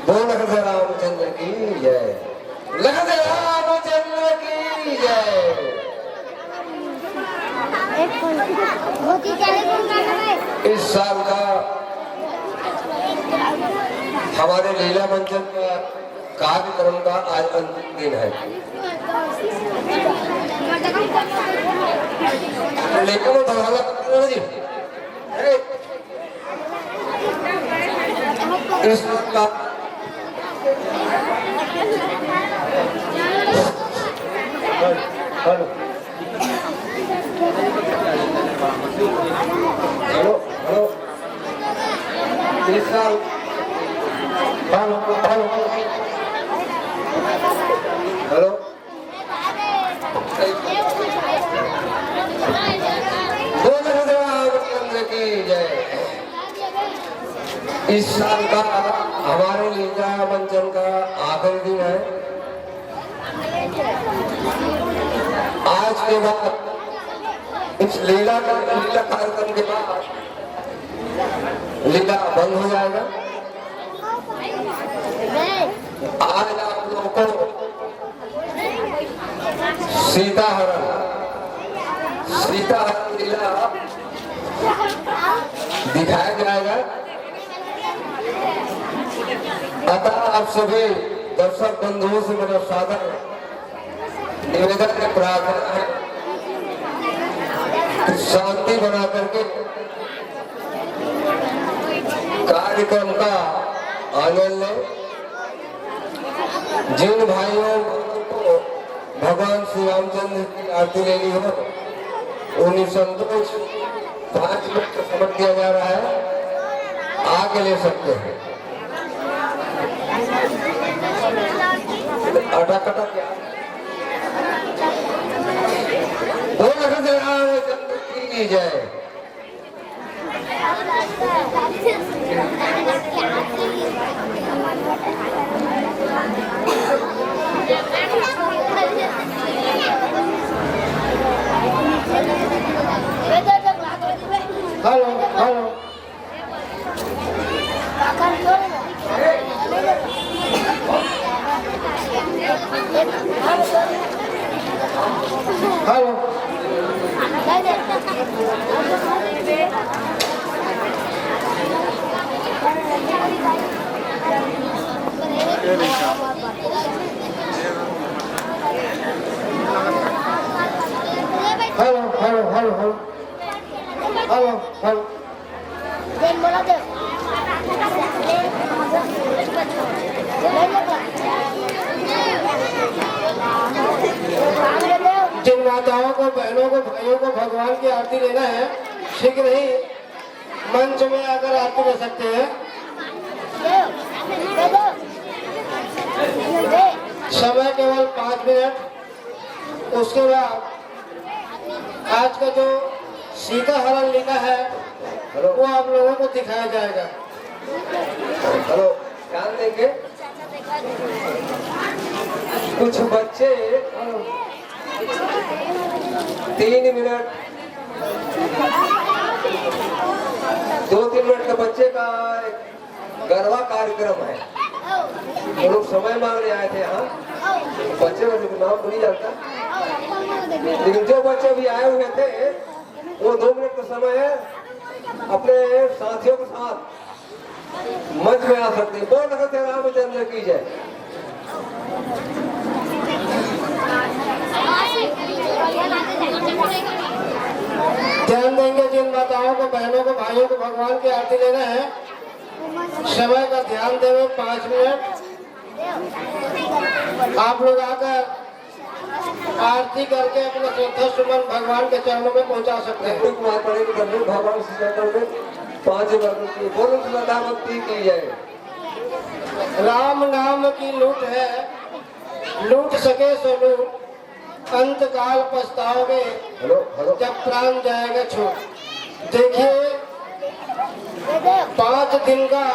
बोल रामचंद्र की जय। लखन रामचंद्र की जय। इस साल का हमारे लीला मंचन का कार्यक्रम का आज अंतिम दिन है, लेकिन वो धर्म जी इस का हेलो हेलो हेलो इस साल हेलो हेलो हेलो की जय। इस साल का हमारे लीला मंचन का आखिरी दिन है। आज के बाद इस लीला कार्यक्रम के बाद लीला बंद हो जाएगा। आज आप लोगों को सीताहरण लीला दिखाया जाएगा। अतः आप सभी दर्शक बंधुओं से मेरा सादर निवेदन है, प्रार्थना है, शांति बना करके कार्यक्रम का आनंद लें। जिन भाइयों को भगवान श्री रामचंद्र की आरती लेनी हो उन्हें संतोष 5 मिनट का समय दिया जा रहा है, आगे ले सकते हैं। अटक क्या की जय। Hello hello hello hello hello hello hello hello hello जिन माताओं को, बहनों को, भाइयों को भगवान की आरती लेना है, शीघ्र ही मंच में आकर आरती ले सकते हैं। समय केवल 5 मिनट। उसके बाद आज का जो सीताहरण लीला है वो आप लोगों को दिखाया जाएगा। हेलो, ध्यान देंगे। कुछ बच्चे 3 मिनट 2-3 मिनट का बच्चे का गरबा कार्यक्रम है। वो लोग समय मांगने आए थे यहाँ। बच्चे का नाम तो नहीं जानता, लेकिन जो बच्चे भी आए हुए थे वो 2 मिनट का समय है, अपने साथियों के साथ मंच में आ सकते हैं। बोल सकते हैं रामचंद्र की जय। ध्यान देंगे जिन माताओं को, बहनों को, भाइयों को भगवान की आरती लेना है, समय का ध्यान देवे 5 मिनट। आप लोग आकर आरती करके अपना श्रद्धा सुमन भगवान के चरणों में पहुंचा सकते हैं। भगवान श्री चरणों में 5 मिनट की बोलो श्रद्धा भक्ति की जय। राम नाम की लूट है, लूट सके सो लूट, अंत काल पछताओगे जब प्राण जाएगा छूट। देखिए 5 दिन का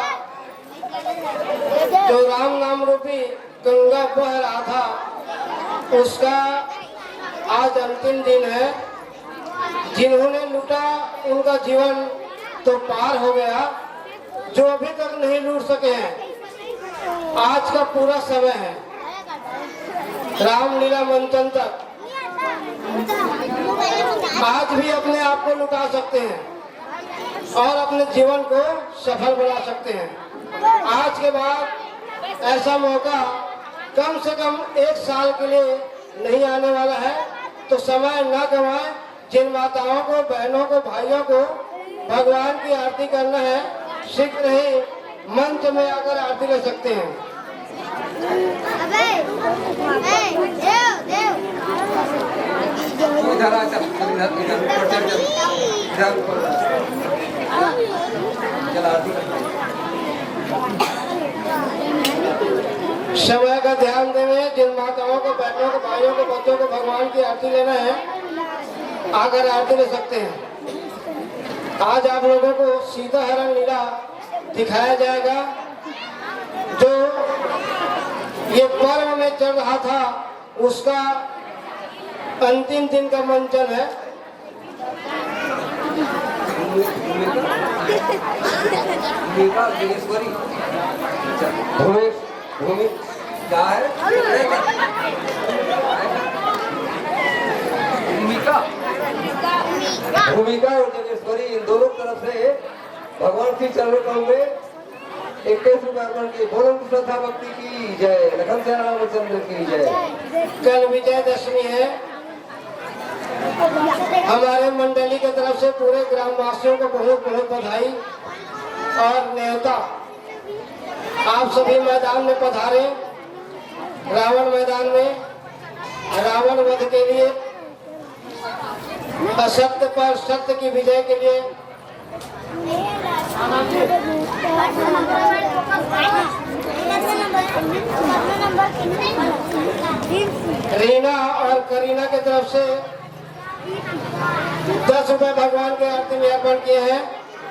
जो राम नाम रूपी गंगा बह रहा था, उसका आज अंतिम दिन है। जिन्होंने लूटा उनका जीवन तो पार हो गया, जो अभी तक नहीं लूट सके हैं आज का पूरा समय है रामलीला मंचन तक। आज भी अपने आप को लुटा सकते हैं और अपने जीवन को सफल बना सकते हैं। आज के बाद ऐसा मौका कम से कम 1 साल के लिए नहीं आने वाला है, तो समय न गंवाएं। जिन माताओं को, बहनों को, भाइयों को भगवान की आरती करना है, शीघ्र ही मंच में आकर आरती ले सकते हैं। समय का ध्यान देवे। जिन माताओं को, बहनों को, भाइयों को, बच्चों को भगवान की आरती लेना है, आकर आरती ले सकते हैं। आज आप लोगों को सीता हरण लीला दिखाया जाएगा, जो ये पर्व में चल रहा था, उसका अंतिम दिन का मंचन है। भूमि क्या है? भूमिका और जगेश्वरी, इन दोनों तरफ से भगवान श्री चरणों में 21 रुपये अर्पण की। बोलो श्रद्धा भक्ति की जय। लखन से रामचंद्र की जय। कल विजयदशमी है। हमारे मंडली की तरफ से पूरे ग्रामवासियों को बहुत बहुत बधाई और न्योता। आप सभी मैदान में पधारे, रावण मैदान में रावण वध के लिए, असत्य पर सत्य की विजय के लिए। रीना और करीना की तरफ से 10 रुपए भगवान के आरती में अर्पण किए हैं।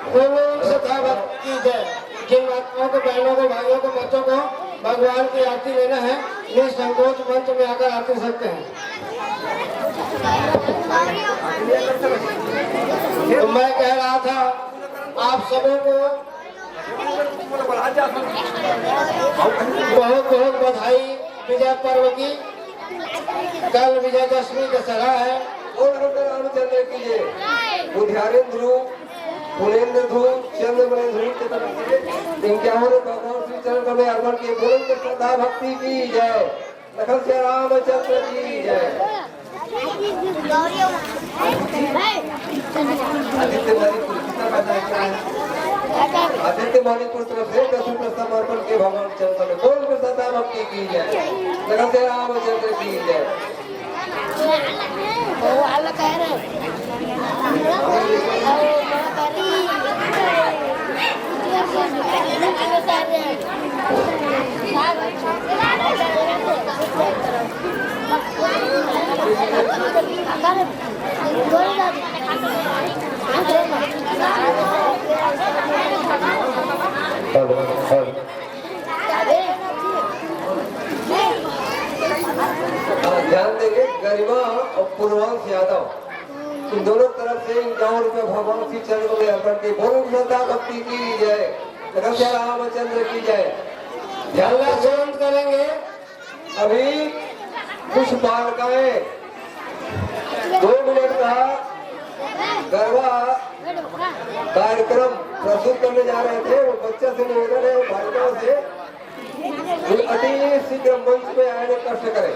श्रद्धा भक्ति की जय। जिन माताओं को, बहनों को, भाइयों को, बच्चों को भगवान की आरती लेना है, निसंकोच मंच में आकर आरती सकते हैं। तो मैं कह रहा था आप सबों को बहुत बहुत बधाई विजय पर्व की। कल विजयदशमी दशहरा है। और रामचंद्र की जय। उद्यानेन्द्र फुलेन्द्र ध्रुव चंद्रमणि ध्रुव के तरफ से इनके और भगवान श्री चरण में अर्पण किए। बोलो श्रद्धा भक्ति की जय। लखन से रामचंद्र की जय। आदित्य मणिपुर तरफ से 10 प्रस्ताव अर्पण के भगवान चरण में। बोलो श्रद्धा भक्ति की जय। लखन से रामचंद्र की जय। ध्यान देंगे गरिमा और पूर्वांश यादव, इन दोनों तरफ से 51 रुपये भगवान श्री चरणों में अर्पण की। बोलो श्रद्धा भक्ति की जय। रामचंद्र की जय। ध्यान शांत करेंगे। अभी कुछ बालिकाएं 2 मिनट का गरबा कार्यक्रम प्रस्तुत करने जा रहे थे। वो बच्चा से निवेदन है बालिकाओं से अति शीघ्र मंच पे आने कष्ट करें।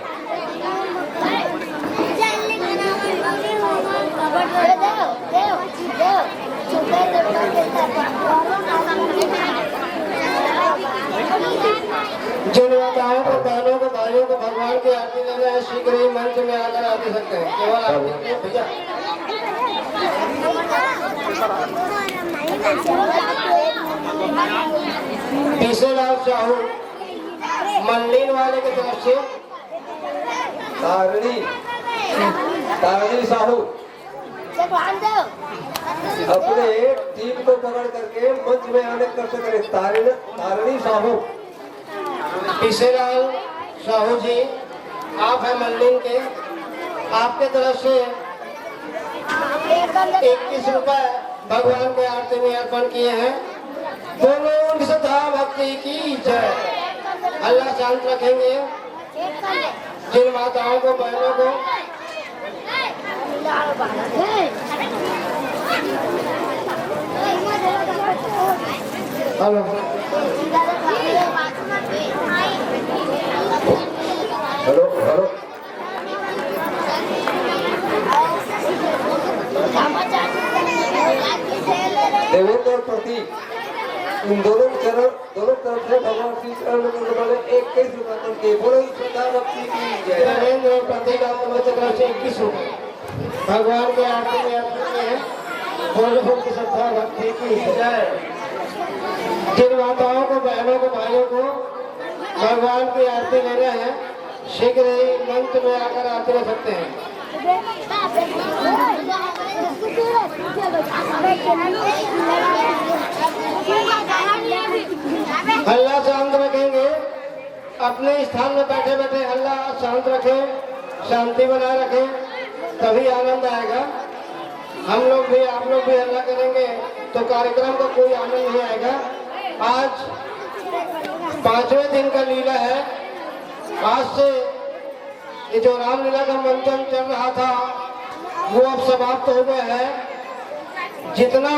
जिन माताओं को, बहनों को, भाइयों को भगवान की आरती लेना है, शीघ्र ही मंच में आकर आरती सकते हैं। केवल आरती के लिए भैया तीसरेलाल साहू मल्लीन वाले की तरफ से तारणी साहू अपने टीम को पकड़ करके मंच में आने कष्ट करें। तारणी साहू, तीसरेलाल साहू जी, आप हैं मल्लीन के, आपके तरफ से 21 रुपए भगवान के आरती में अर्पण किए हैं। दोनों की श्रद्धा भक्ति की जय। अल्लाह शांत रखेंगे। जिन माताओं को, बहनों को हेलो हेलो हेलो देवेंद्र और प्रतीक, इन दोनों तरफ से भगवान श्री चरण में वाले 21 रुपए के बोलो श्रद्धा भक्ति की जय। देवेंद्र और प्रतीक आपको तरफ से 21 रुपए भगवान के आरती में अर्पण किए हैं। बोलो की श्रद्धा भक्ति की जय। जिन माताओं को, बहनों को, भाइयों को भगवान की आरती लेना है, शीघ्र ही मंच में आकर आरती ले सकते हैं। हल्ला शांत रखेंगे। अपने स्थान में बैठे बैठे हल्ला शांत रखें, शांति बनाए रखें, तभी आनंद आएगा। हम लोग भी, आप लोग भी हल्ला करेंगे तो कार्यक्रम का कोई आनंद नहीं आएगा। आज 5वें दिन का लीला है। आज से ये जो रामलीला का मंथन चल रहा था वो अब समाप्त हो गया है। जितना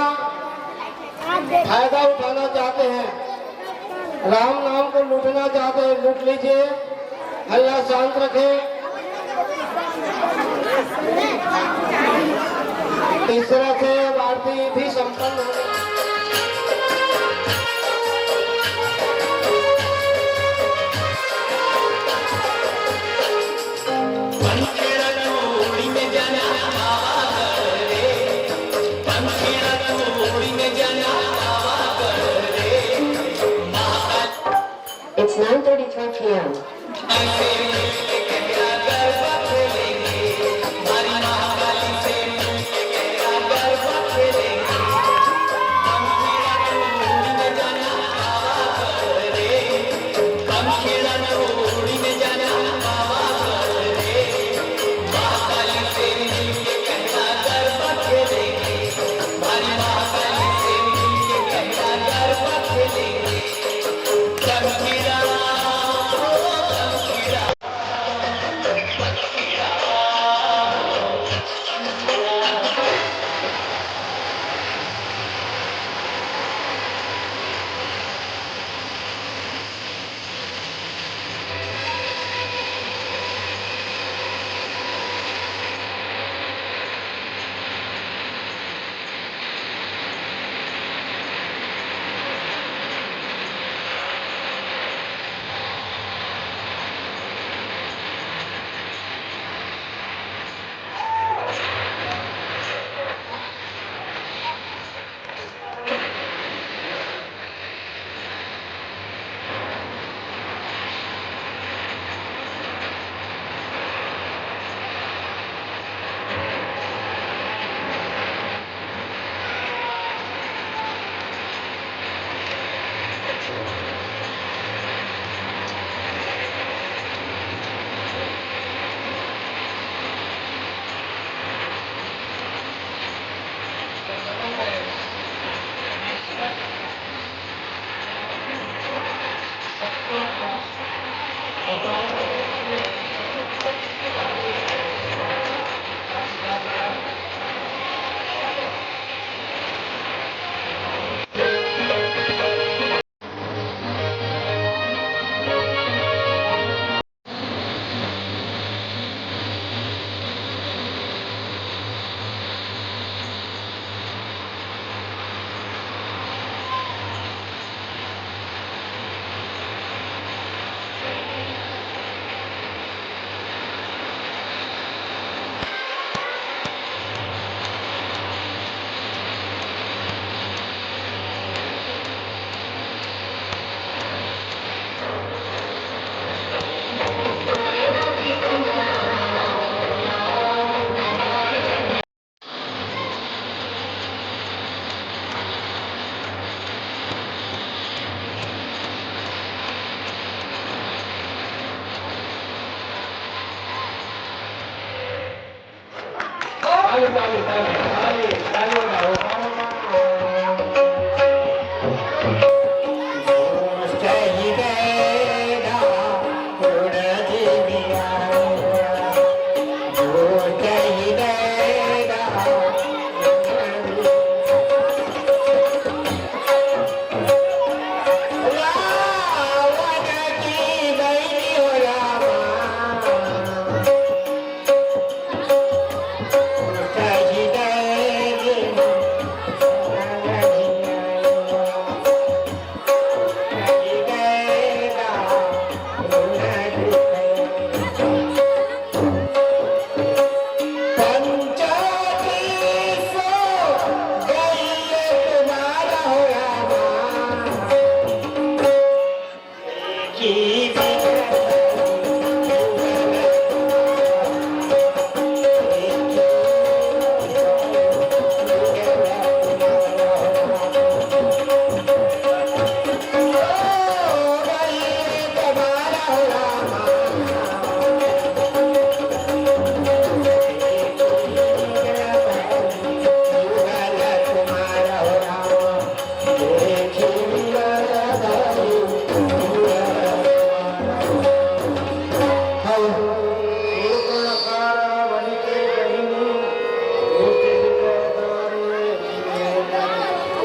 फायदा उठाना चाहते हैं, राम नाम को लूटना चाहते हैं, लूट लीजिए। हल्ला शांत रखें। इस तरह से आरती भी संपन्न हो गई। It's 9:33 p.m.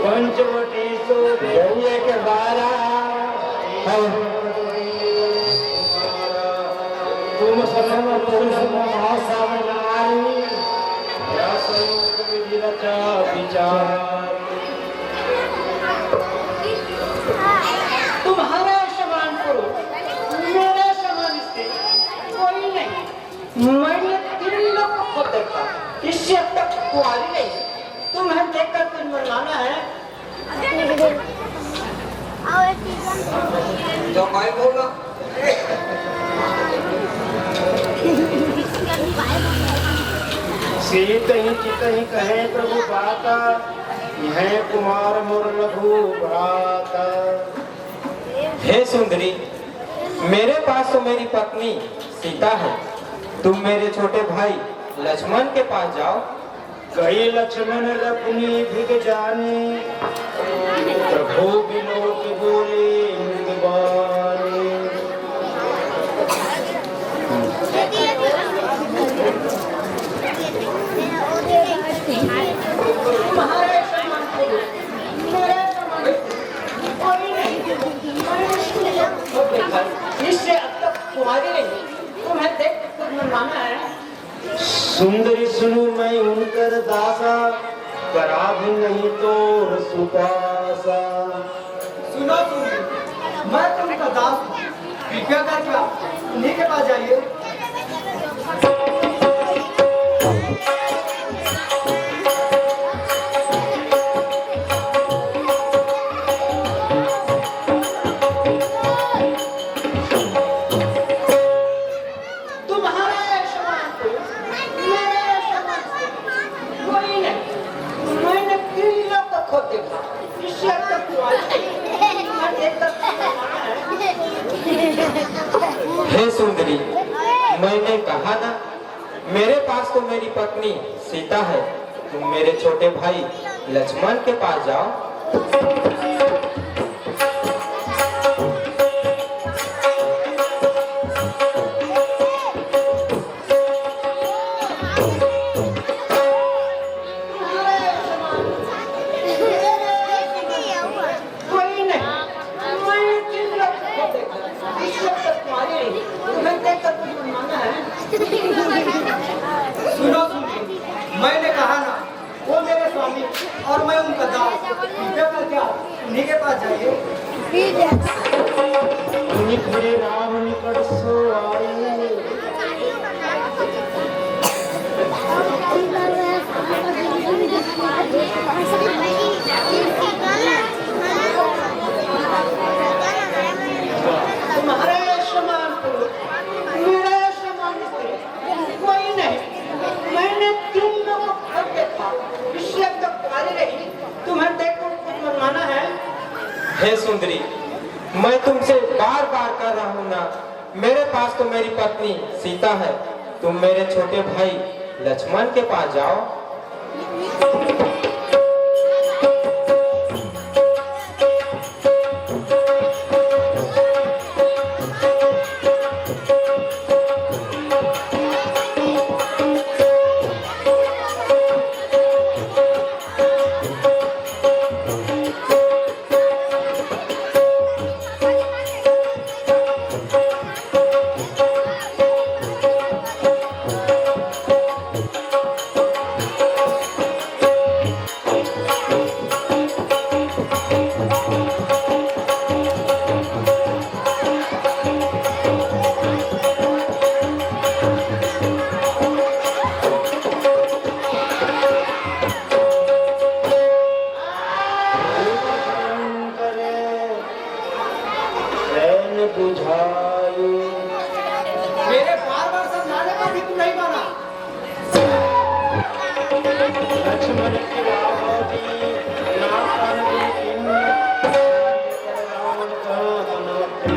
पंचवटी सो दैये के बारा तुम सनम महासावनारी या संयोग विधि रचा विचार तुम्हारे समान पुरुष मेरे समान स्त्री कोई नहीं। मैंने 3 लोग को देखा, इससे अब तक कुंवारी नहीं। तुम्हें देखकर कुछ मनवाना है? जो भाई बोला सीत ही चित ही कहे प्रभु बाता यह कुमार मोर लघु भ्राता। हे सुंदरी, मेरे पास तो मेरी पत्नी सीता है। तुम मेरे छोटे भाई लक्ष्मण के पास जाओ। कई लक्ष्मण अपनी भिग जाने प्रभु बिलोक बोले मृदुबाने। तुम्हारे समान पुरुष मेरे समान कोई नहीं। मैंने 3 लोग को देखा, इससे अब तक कुंवारी नहीं। तुम्हें देखकर कुछ मनवाना है? सुंदरी सुनु मैं उनकर दासा करा भी नहीं तोर सुपासा। सुनो मैं तुमका दास हूँ, कृपया करके आप उन्हीं के पास जाइए। तुम्हारे समान पुरुष मेरे समान स्त्री कोई नहीं। मैंने 3 लोग को खुद देखा, इससे अब तक कुंवारी नहीं। मैं देखकर हे सुंदरी, मैंने कहा ना, मेरे पास तो मेरी पत्नी सीता है। तुम मेरे छोटे भाई लक्ष्मण के पास जाओ। कोई नहीं। मैंने 3 लोग को देखा, इससे अब तक कुंवारी नहीं। तुम्हें देखकर कुछ मनवाना है? सुनो मैंने कहा ना, वो मेरे स्वामी और मैं उनका दास। कृपया करके आप उन्हीं के पास जाइए। निखरे राम निकट सो आई। तुम्हारे समान पुरुष मेरे समान स्त्री कोई नहीं। मैंने 3 लोगों को देखा, इससे अब तक कुंवारी रही। तुम्हें देखकर कुछ मनवाना है? हे सुंदरी, मैं तुमसे बार बार कह रहा हूँ ना, मेरे पास तो मेरी पत्नी सीता है। तुम मेरे छोटे भाई लक्ष्मण के पास जाओ। मेरे बार बार समझाने का भी तू नहीं माना। लक्ष्मण की रावती ना पानी किन रावण का बनाते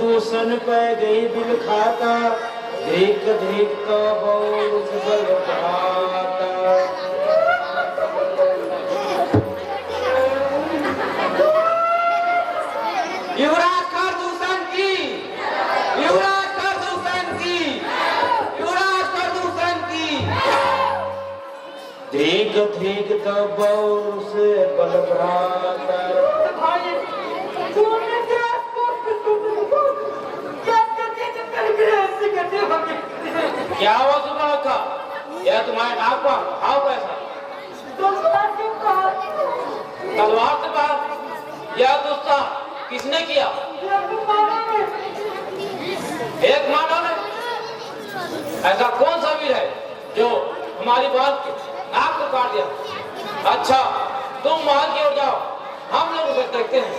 दूषण पे गई दिल खाता धिक धिक तो बहुत बल भाता युवराज कर दूषण की युवराज कर दूषण की युवराज कर दूषण की धिक धिक तो बहुत से बल भाता क्या हुआ सुबह का? यह तुम्हारे नाक पर आओ कैसा? तलवार से बात यह दुस्सा किसने किया? एक मानव ने? ऐसा कौन सा वीर है जो हमारी बात के नाक को काट दिया? अच्छा तुम महल की ओर जाओ, हम लोग उसे देखते हैं।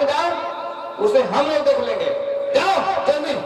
में जाओ, उसे हम लोग देख लेंगे। जाओ जल्दी।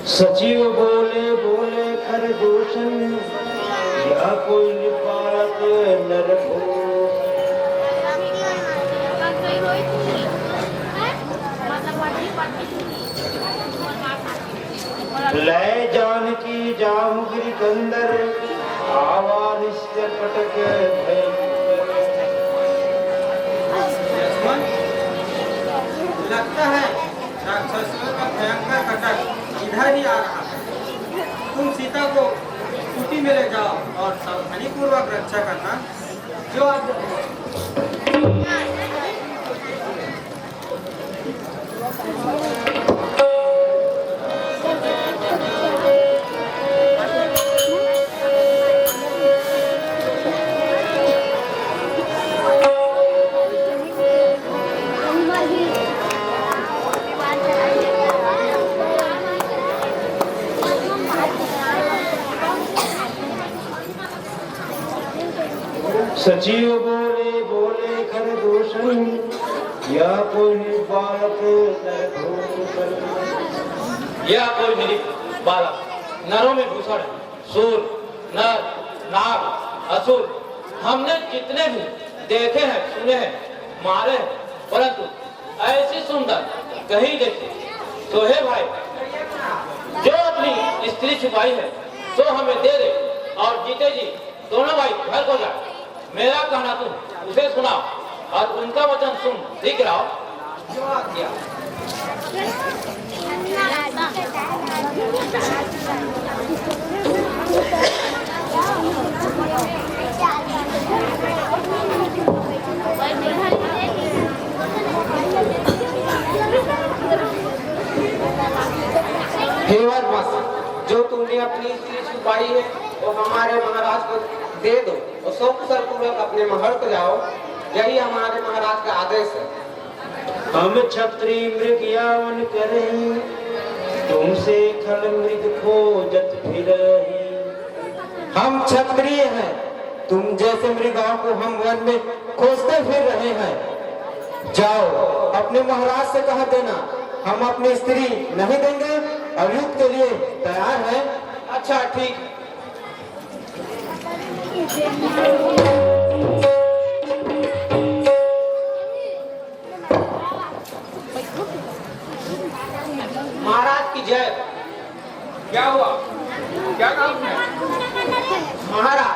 सचिव बोले बोले खरदूषण, या कोई निपात नरघोष। लय जानकी जाहु गिरिकंदर, आवा निश्चय पटक भयंकर। लगता है राक्षसों का भयंकर कटक इधर ही आ रहा है। तुम सीता को कुटी में ले जाओ और सावधानी पूर्वक रक्षा करना। जो आप सचिव बोले बोले खरदूषण, या कोई बालक नरघोषण। यह कोई निरीह बालक नरों में भूषण है। सूर, नर, नाग, असुर हमने जितने भी देखे हैं, सुने हैं, मारे हैं, परंतु ऐसी सुंदर कहीं देखी। तो हे भाई, जो अपनी स्त्री छुपाई है तो हमें दे दे, और जीते जी दोनों भाई घर को जाए। मेरा कहना तुम उसे सुनाओ और उनका वचन सुन दिख रहा हो। जो आ गया हे वनवासी, जो तुमने अपनी स्त्री छुपाई है वो हमारे महाराज को दे दो और सकुशल पूर्वक अपने महल को जाओ। यही हमारे महाराज का आदेश है। हम क्षत्रिय मृग यावन करें, तुमसे खल मृग खोजत फिरहि। हम क्षत्रिय हैं, तुम जैसे मृगों को हम वन में खोजते फिर रहे हैं। जाओ अपने महाराज से कह देना हम अपनी स्त्री नहीं देंगे और युद्ध के लिए तैयार हैं। अच्छा ठीक। महाराज की जय। क्या हुआ? क्या काम है? महाराज,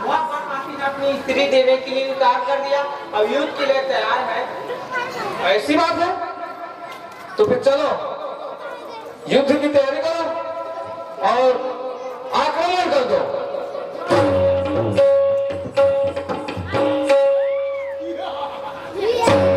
वह परमात्मा ने अपनी स्त्री देने के लिए उतार कर दिया, अब युद्ध के लिए तैयार है। ऐसी बात है तो फिर चलो युद्ध की तैयारी करो और आक्रमण कर दो। Yeah.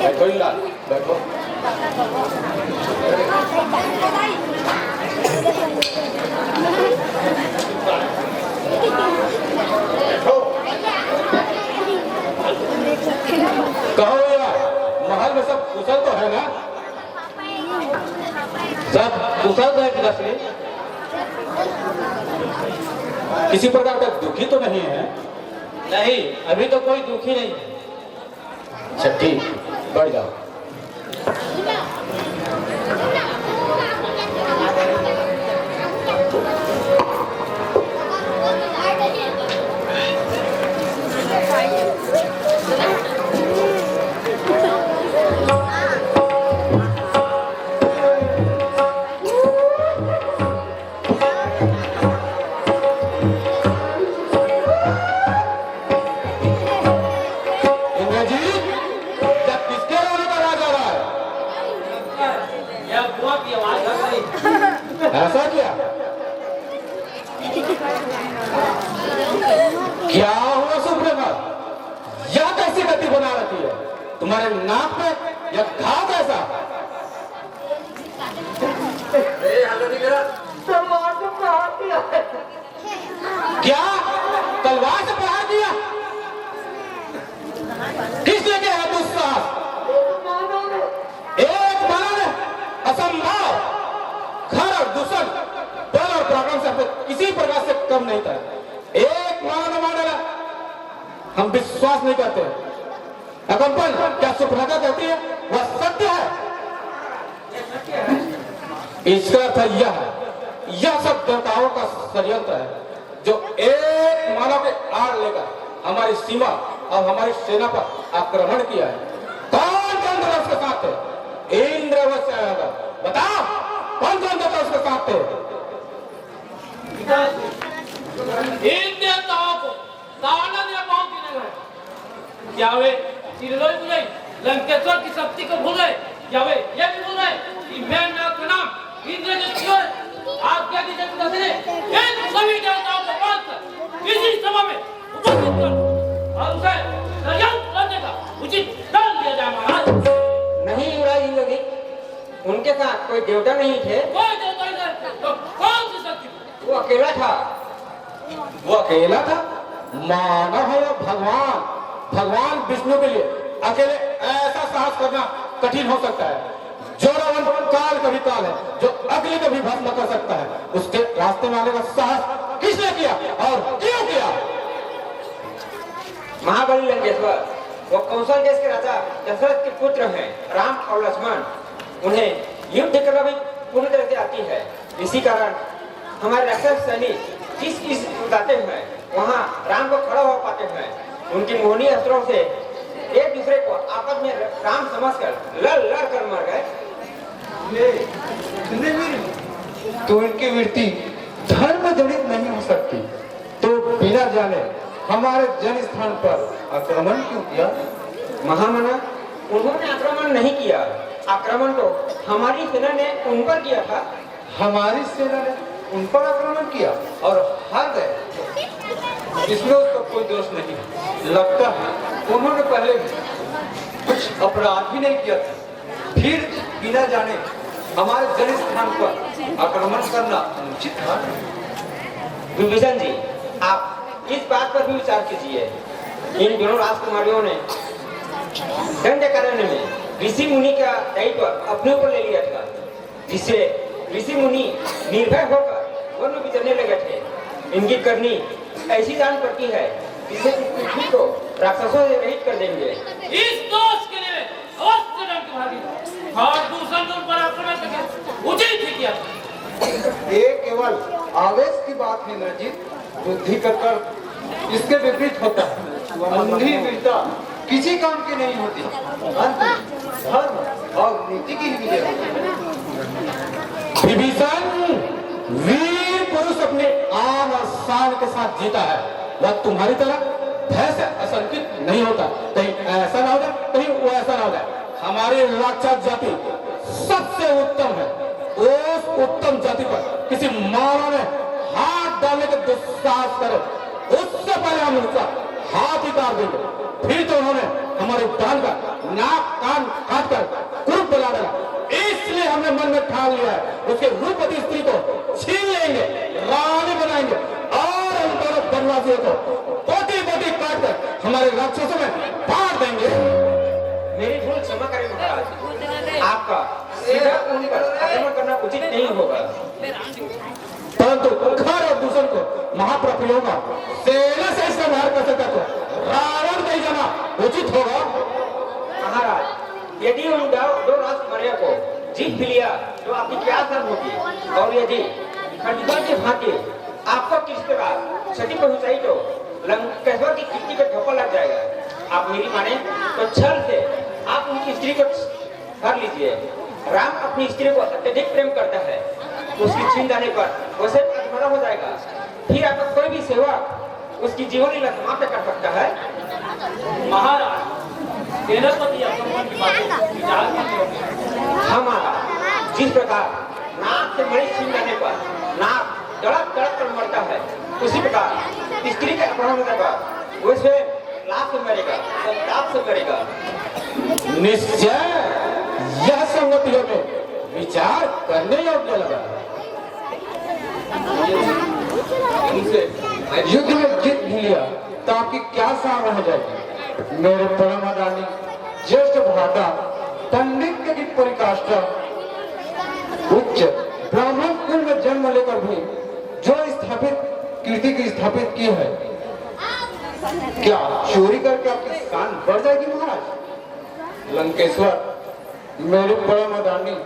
बैठो ही लाल, बैठो। कहो यार, महल में सब कुशल तो है ना? सब कुशल है कि असली? किसी प्रकार का दुखी तो नहीं है? नहीं, अभी तो कोई दुखी नहीं है। अच्छा ठीक, बढ़ जाओ। ऐसा क्या? क्या हुआ सुप्रभात? यह कैसी गति बना रखी है? तुम्हारे नाक पे यह घाव कैसा? तलवार से प्रहार किया है। क्या? तलवार से प्रहार किया? किसने किया है दुस्साहस? एक मानव ने? असंभव! घर और दूसर बल और पराक्रम से किसी प्रकार से कम नहीं था। एक मानव मानेगा, हम विश्वास नहीं करते। अकंपन क्या सुप्रभा कहती है वह सत्य है? इसका अर्थ यह है, यह सब देवताओं का षड्यंत्र है जो एक मानव के आड़ लेकर हमारी सीमा और हमारी सेना पर आक्रमण किया है। कौन कौन था उसके साथ थे? इंद्रवत से आया, बताओ कौन कौन देवता उसके साथ थे? इन देवताओं को ताना दिया पहुंचने गए। क्या वे त्रिलोक भूल गए? लंकेश्वर की शक्ति को भूल गए? क्या वे ये भी भूल गए कि मैं का नाम इंद्रजित है? आज्ञा दीजिए पिताश्री, इन सभी देवताओं को पाकर इसी सभा में उपस्थित कर और उसे षड्यंत्र करने का उचित दंड दिया जाए महाराज। नहीं युवराज इंद्रजीत, उनके साथ कोई देवता नहीं थे। कोई देवता नहीं तो कौन सी शक्ति? वो अकेला था। वो अकेला था? माना है भगवान, भगवान विष्णु के लिए अकेले ऐसा साहस करना कठिन हो सकता है। जो रावण काल का भी काल है, जो अग्नि को भी भस्म कर सकता है, उसके रास्ते में आने का साहस किसने किया और क्यों किया? महाबली लंकेश्वर, वो कौशल देश के राजा दशरथ के पुत्र हैं, राम और लक्ष्मण। उन्हें युद्ध करना भी पूरी तरह से आती है। इसी कारण हमारे राक्षस सैनिक जिस किस गाते हुए वहाँ राम को खड़ा हो पाते हुए उनकी मोहनी अस्त्रों से एक दूसरे को आपस में राम समझकर लड़ कर मर गए। तो इनकी वृत्ति धर्म जनित नहीं हो सकती, तो बिना जाने हमारे जन स्थान पर आक्रमण क्यों किया? महामना, उन्होंने आक्रमण नहीं किया, आक्रमण तो हमारी सेना ने उन पर किया था। हमारी सेना ने उन पर आक्रमण किया और हार गए, इसमें उसका कोई दोष नहीं। लगता है उन्होंने पहले कुछ अपराध भी नहीं किया था, फिर बिना जाने हमारे जन स्थान पर आक्रमण करना उचित था। विभीषण जी, आप इस बात पर भी विचार कीजिए। इन दोनों राजकुमारियों ने दंडकारण्य में ऋषि मुनि का दायित्व अपने ऊपर ले लिया था, जिससे ऋषि मुनि निर्भय होकर वन में विचरने लगे थे। इनकी करनी ऐसी जान पड़ती है जिससे इस पृथ्वी को राक्षसों से रहित कर देंगे। इस दोष के लिए अवश्य दंड भागी और दूसरा उन पर आक्रमण करके उचित ही किया। ये केवल आवेश की बात है नरजीत, बुद्धि कर इसके विपरीत होता है। अंधी वीरता किसी काम की नहीं होती, अंत धर्म और नीति की ही विजय होती है। विभीषण वीर पुरुष अपने आन और शान के साथ जीता है, वह तुम्हारी तरह भय से आशंकित नहीं होता। कहीं ऐसा ना हो जाए, कहीं वो ऐसा ना हो जाए। हमारी राक्षस जाति सबसे उत्तम है, उस उत्तम जाति पर किसी मानव ने हाथ डालने का दुस्साहस करे, उससे पहले हम उसका हाथ ही काट देंगे। फिर तो उन्होंने हमारे दान का नाक कान काट कर कुरूप बना डाला, इसलिए हमने मन में ठान लिया है उसके रूपवती स्त्री को छीन लेंगे, रानी बनाएंगे और हम दोनों वनवासियों को पोटी पोटी काट कर हमारे राक्षसों में बांट देंगे। मेरी भूल क्षमा करें महाराज, आपका सीधा उन पर आक्रमण करना उचित नहीं होगा। परंतु खर और दूषण को महाप्रभुओं का सेना से संहार कर सकता तो रावण नहीं जाना उचित होगा। महाराज, यदि उन दो राजकुमारियों को जीत भी लिया तो आपकी क्या असर होगी, और यदि खंडवा की भांति आपको किस प्रकार क्षति पहुंचाई तो लंकेश्वर की कीर्ति को धोखा लग जाएगा। आप मेरी माने तो छल से आप उनकी स्त्री को भर लीजिए। राम अपनी स्त्री को अत्यधिक प्रेम करता है, उसकी छीन जाने पर वैसे अधमरा हो जाएगा, फिर आपका कोई भी सेवक उसकी जीवन लीला समाप्त कर सकता है। महाराज, सेनापति आक्रमण की बातें विचार करते हमारा जिस प्रकार नाक से मणि छीन जाने पर नाक तड़प तड़प कर मरता है, उसी प्रकार स्त्री के अपहरण होने पर वैसे लाभ से मरेगा, संताप से मरेगा। निश्चय यह संगतियों में विचार करने योग्य लगा। उनसे युद्ध में जीत भी लिया तो आपकी क्या सार रह जाएगी? मेरे परम आदरणीय ज्येष्ठ भ्राता पंडित की परिकाष्ठा उच्च ब्राह्मण कुल में जन्म लेकर भी जो स्थापित कीर्ति की स्थापित की है, क्या चोरी करके आपकी शान बढ़ जाएगी महाराज? लंकेश्वर, मेरे परम आदरणीय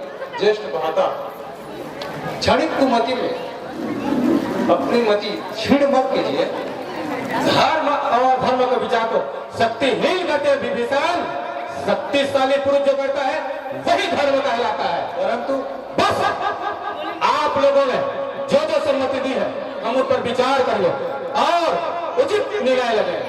ज्येष्ठ भ्राता क्षणिक कुमति में अपनी मति छीड़ मत कीजिए। धर्म और धर्म का विचार को शक्तिहीन करते हैं विभीषण। शक्तिशाली पुरुष जो करता है वही धर्म कहलाता है। परंतु बस आप लोगों ने जो जो सम्मति दी है हम उस पर विचार कर लो और उचित निर्णय लगे।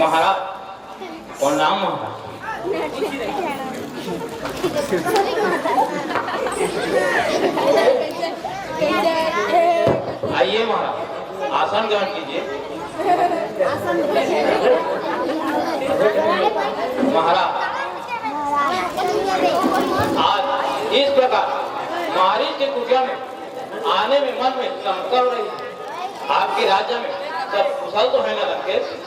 महाराज, और नाम महाराज आइए महाराज, आसन ग्रहण कीजिए। महाराज, आज इस प्रकार महाराज के कुटिया में आने में मन में शंका हो रही है। आपके राज्य में सब कुशल तो है ना लंकेश?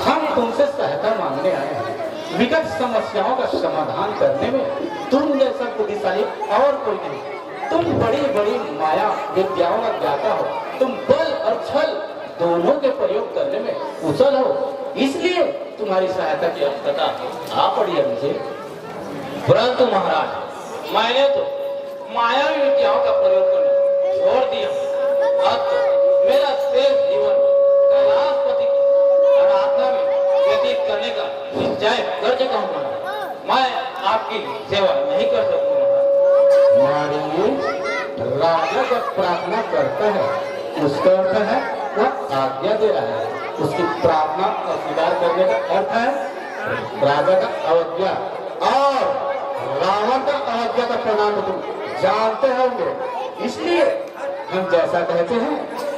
हम तुमसे सहायता मांगने आए हैं। विकट समस्याओं का समाधान करने में तुम जैसा बुद्धिशाली और कोई नहीं। तुम बड़ी बड़ी माया विद्याओं का ज्ञाता हो, तुम बल और छल दोनों के प्रयोग करने में कुशल हो, इसलिए तुम्हारी सहायता की आवश्यकता आ पड़ी है मुझे। परंतु महाराज, मैंने तो मायावी विद्याओं का प्रयोग करना छोड़ दिया। अब तो मेरा शेष जीवन कैलाशपति की आराधना में व्यतीत करने का निश्चय कर चुका हूँ महाराज। मैं आपकी सेवा नहीं कर सकूंगा। राजा जब प्रार्थना करता है उसका अर्थ है वह आज्ञा दे रहा है। उसकी प्रार्थना और स्वीकार करने का अर्थ है राजा का अवज्ञा, और रावण का अवज्ञा का प्रणाम तुम जानते होंगे। इसलिए हम जैसा कहते हैं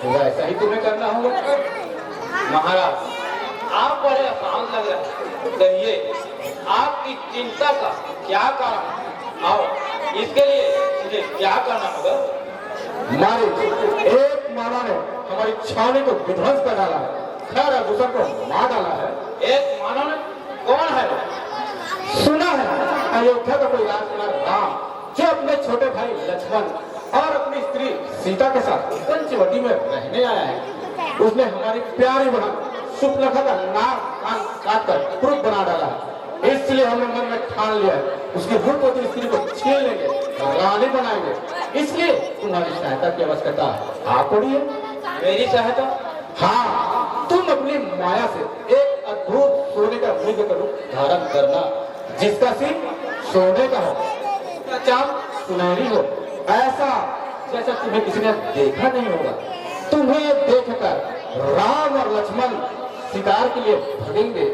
वैसा ही तुम्हें करना होगा। महाराज, आप बड़े आसान लग रहे हैं। कहिए, आपकी चिंता का क्या कारण है और इसके लिए मुझे क्या करना होगा? मारे एक मानव ने हमारी छावनी को विध्वंस कर डाला है, खैर आभूषण को मार डाला है। एक मानव ने? कौन है वो? सुना है अयोध्या का कोई राजकुमार राम, जो अपने छोटे भाई लक्ष्मण और अपनी स्त्री सीता के साथ पंचवटी में रहने आया है। उसने हमारी प्यारी बहन सुपलखा का नाक कान काट कर क्रूर बना डाला है। इसलिए हमने मन में ठान लिया है उसकी रूपवती स्त्री को छीन लेंगे, रानी बनाएंगे। इसलिए तुम्हारी सहायता की आवश्यकता आ पड़ी है। मेरी सहायता? हाँ, तुम अपनी माया से एक अद्भुत सोने का मृग का रूप धारण करना, जिसका सिर सोने का हो, उसका चाम सुनहरी हो, ऐसा जैसा तुम्हें किसी ने देखा नहीं होगा। तुम्हें देखकर राम और लक्ष्मण शिकार के लिए भगेंगे।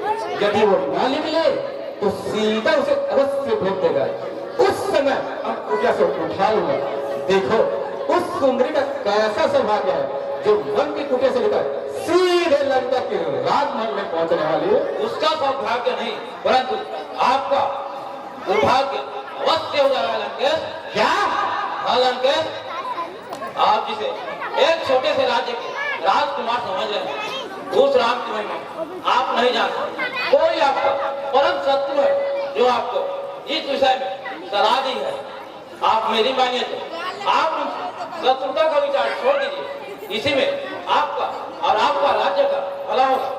यदि वो न निकले तो सीता उसे अवश्य भेज देगा। उस समय हम कुटिया से उठा लूंगा। देखो उस सुंदरी का कैसा सौभाग्य है जो वन की कुटिया से लेकर सीधे लंका के राजमहल में पहुंचने वाली है। उसका सौभाग्य नहीं, परंतु आपका दुर्भाग्य अवश्य हो जाएगा लंकेश। क्या? हाँ लंकेश, आप जिसे एक छोटे से राज्य के राजकुमार समझ रहे हैं, उस राम की महिमा आप नहीं जानते। कोई आपका परम शत्रु है जो आपको इस विषय में सलाह दी है। आप मेरी मानिए तो आप उनसे शत्रुता का विचार छोड़ दीजिए। इसी में आपका और आपका राज्य का भला होगा।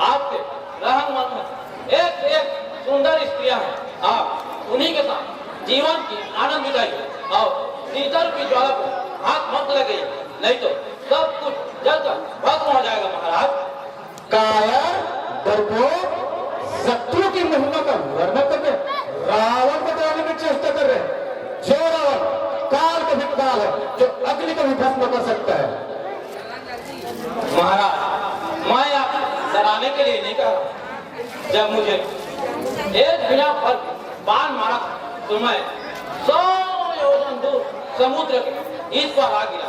आपके रहन मन में एक एक सुंदर स्त्रियां हैं। आप उन्हीं के साथ जीवन की आनंद बिताइए और सीता की ज्वाला को हाथ मत लगाइए, नहीं तो सब कुछ जलकर भस्म हो जाएगा महाराज। काया डरपोक, शत्रु की महिमा का वर्णन करके रावण को डराने की चेष्टा कर रहे हैं। जो रावण काल का भी काल है, जो अग्नि को भी भस्म कर सकता है। महाराज, मैं आप डराने के लिए नहीं कह रहा। जब मुझे एक बिना फल बाण मारा था तो मैं 100 योजन दूर समुद्र के इस पर आ गिरा।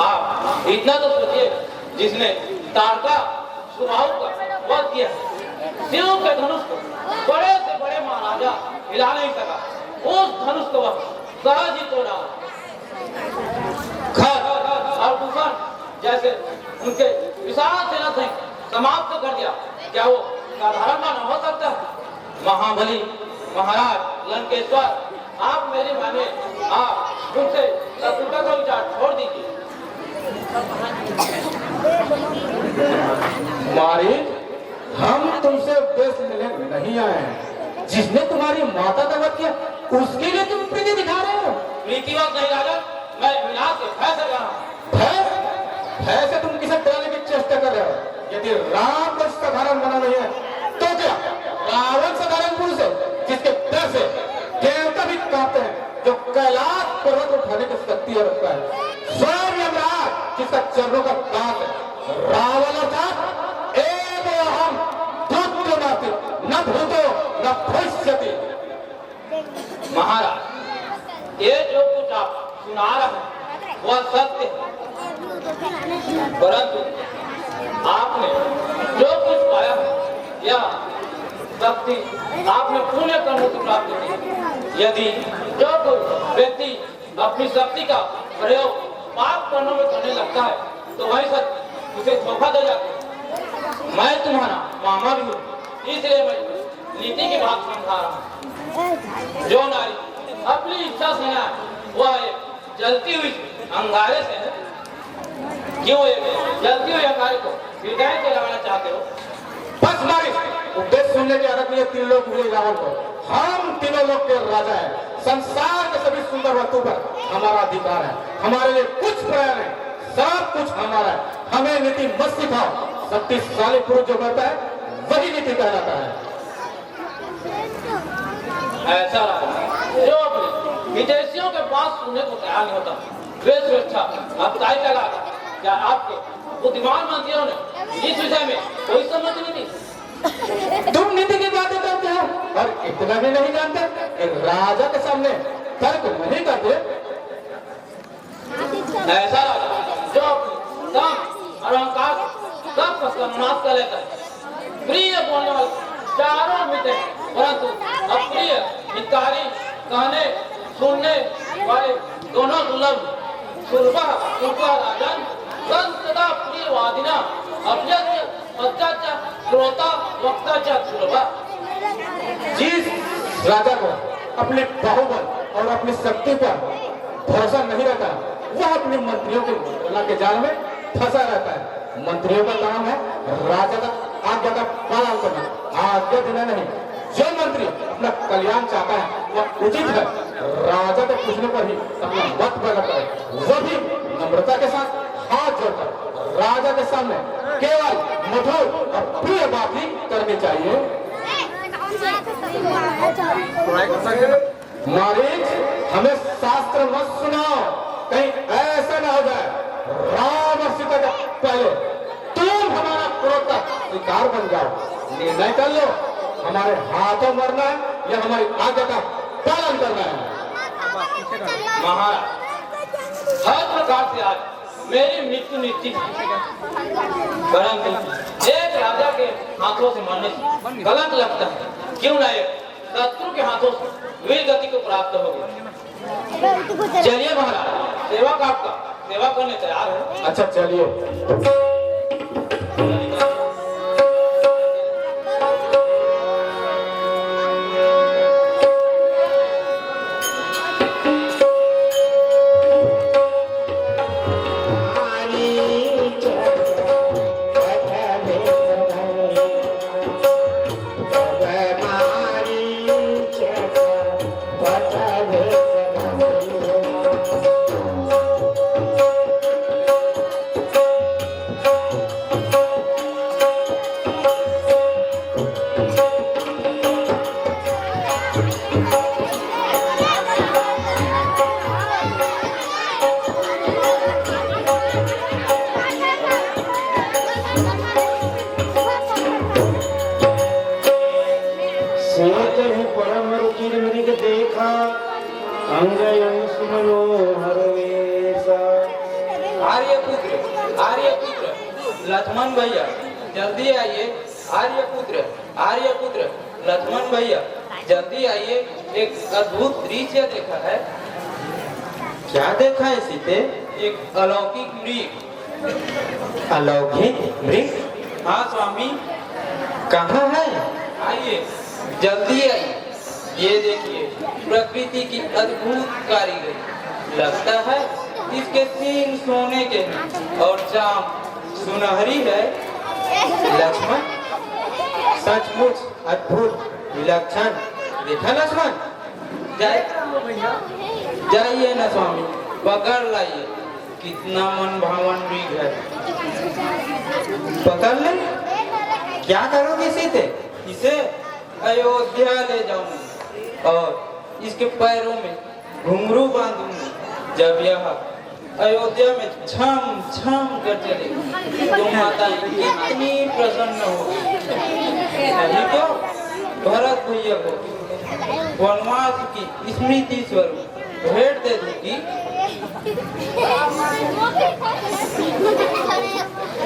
आप इतना तो सोचिए, जिसने तारका सुबाहु का वध किया, शिव के धनुष को बड़े से बड़े महाराजा हिला नहीं सका, उस धनुष को वह सहज ही तोड़ डाला। खर और तूफान जैसे उनके विशाल सेना से समाप्त कर दिया। क्या वो साधारण मानव हो सकता है? महाबली महाराज लंकेश्वर, आप मेरी माने, आप उनसे शत्रुता का विचार छोड़ दीजिए। मारी, हम तुमसे उपदेश लेने नहीं आए हैं। जिसने तुम्हारी माता का वध किया उसके लिए तुम प्रीति दिखा रहे हो। प्रीतिवत नहीं राजा, मैं विनाश के भय से रहा हूँ। भय से तुम किसे डराने की चेष्टा कर रहे हो? यदि राम को साधारण बना नहीं है तो क्या रावण साधारण पुरुष है, जिसके डर से देवता भी कांपते हैं, जो कैलाश पर्वत उठाने की शक्ति रखता है, स्वयं यमराज जिसका चरणों का दास है। रावण अर्थात एव अहम धूतो नास्ति, न भूतो न भविष्यति। महाराज, ये जो कुछ आप सुना रहे हैं वह सत्य है, परंतु आपने जो कुछ पाया है या शक्ति आपने पुण्य कर्म से प्राप्त की। यदि जो कोई व्यक्ति अपनी शक्ति का प्रयोग पाप कर्मों में करने लगता है तो वही सत्य उसे धोखा दे जाता है। मैं तुम्हारा मामा भी हूँ, इसलिए मैं नीति की बात समझा रहा हूँ। जो नारी अपनी इच्छा से ना, वह एक जलती हुई अंगारे से है। क्यों एक जलती हुई अंगारे को विदाई से लगाना चाहते हो? बस मारी उपदेश सुनने की आदत नहीं है तीन लोग हुए रावण को। हम तीनों लोग के राजा है। संसार के सभी सुंदर वस्तु पर हमारा अधिकार है। हमारे लिए कुछ प्रयास नहीं, सब कुछ हमारा है। हमें नीति मत सिखाओ। शक्तिशाली पुरुष जो करता है वही नीति कहलाता है। ऐसा रहा जो अपने विदेशियों के पास सुनने को तैयार नहीं होता, वे सुरक्षा अपताई लगाता। क्या आपके बुद्धिमान मंत्रियों ने इस विषय में कोई समझ नहीं दी? तुम नीति की बातें करते हो और इतना भी नहीं जानते कि राजा के सामने तर्क नहीं करते। ऐसा रहा जो अपने दम और अहंकार सबका सर्वनाश कर लेता है। प्रिय बोलने वाले चारों मित्र हैं, परंतु अप्रिय, हितकारी, कहने सुनने वाले दोनों दुर्लभ। सुरभा राजन संसदा प्रियवादिना अभ्यस्य पश्चाचा श्रोता वक्ता च सुरभा। जिस राजा को अपने बाहुबल और अपनी शक्ति पर भरोसा नहीं रहता, वह अपने मंत्रियों के मंत्रणा के जाल में फंसा रहता है। मंत्रियों का काम है राजा का आज्ञा का पालन करना, आज्ञा देना नहीं। जो मंत्री अपना कल्याण चाहता है वह उचित है राजा के पूछने पर ही अपना मत प्रकट करे। वह भी नम्रता के साथ हाथ जोड़कर राजा के सामने केवल मधुर और प्रिय बात ही करनी चाहिए। मारीच, हमें शास्त्र मत सुनाओ, कहीं ऐसा ना हो जाए राम और सीता के पहले तुम हमारा क्रोध का शिकार बन जाओ। निर्णय कर लो, हमारे हाथों मरना है या हमारी आज्ञा का पालन करना है। महाराज, हर प्रकार से आज मेरी मृत्यु निश्चित है, परंतु एक राजा के हाथों से मरने से कलंक लगता है। क्यों ना एक शत्रु के हाथों से वीर गति को प्राप्त हो गई। चलिए महाराज, सेवा का आपका सेवा करने तैयार है। अच्छा चलिए। आर्यपुत्र लक्ष्मण भैया जल्दी आइए। आर्यपुत्र लक्ष्मण भैया जल्दी आइए। एक अद्भुत दृश्य देखा है। क्या देखा है सीते? एक अलौकिक मृग। अलौकिक मृग? हाँ स्वामी। कहाँ है? आइए, जल्दी आइए। ये देखिए, प्रकृति की अद्भुत कारीगरी। लगता है इसके सींग सोने के और चाम सुनहरी है। लक्ष्मण, सचमुच अद्भुत विलक्षण। देखा लक्ष्मण? जाइए ना स्वामी, पकड़ लाइए। कितना मन भावन मृग है। पकड़ ले? क्या करोगे सीते? इसे अयोध्या ले जाऊंगी और इसके पैरों में घुंघरू बांधूंगी। जब यह अयोध्या में छम छम कर चलेगी तो माता कितनी प्रसन्न होगी। नहीं तो भरत भैया को वनवास की स्मृति स्वरूप भेंट दे दूंगी।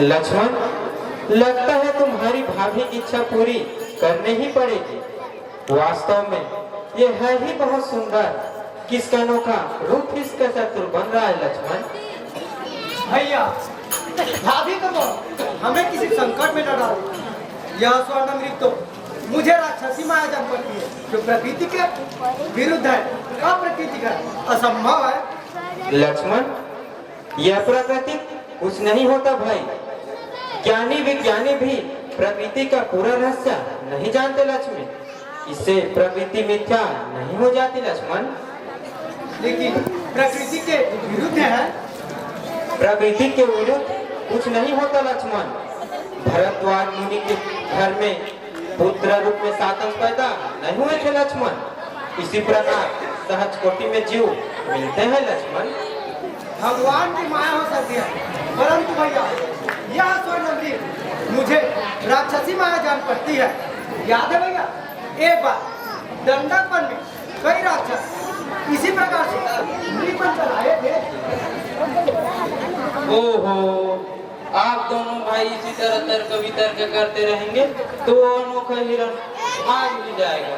लक्ष्मण, लगता है तुम्हारी भाभी की इच्छा पूरी करनी ही पड़ेगी। वास्तव में ये है ही बहुत सुंदर। किसका अनोखा रूप इसका चतुर बन रहा है लक्ष्मण। भैया, भाभी को तो हमें किसी संकट में न डालो। यह स्वर्ण मृग तो मुझे राक्षसी माया जन्म पड़ती है जो प्रकृति के विरुद्ध है, अप्रकृति का असंभव है। लक्ष्मण, यह प्रकृति कुछ नहीं होता भाई। ज्ञानी विज्ञानी भी प्रकृति का पूरा रहस्य नहीं जानते लक्ष्मण। इससे प्रकृति मिथ्या नहीं हो जाती लक्ष्मण। लेकिन प्रकृति के विरुद्ध है। प्रकृति के विरुद्ध कुछ नहीं होता लक्ष्मण। भरद्वाज मुनि के घर में पुत्र रूप में सातम पैदा नहीं हुए थे लक्ष्मण। इसी प्रकार सहज कोटि में जीव मिलते हैं लक्ष्मण। भगवान की माया हो सकती है, परंतु भैया यह स्वर्ण मुझे राक्षसी माया जान पड़ती है। याद है भैया, एक बार दंडक वन में कई राक्षस इसी प्रकार से नृपन चलाए थे। ओहो, आप दोनों भाई इसी तरह तर्क वितर्क करते रहेंगे तो वो अनोखा हिरण भाग भी जाएगा।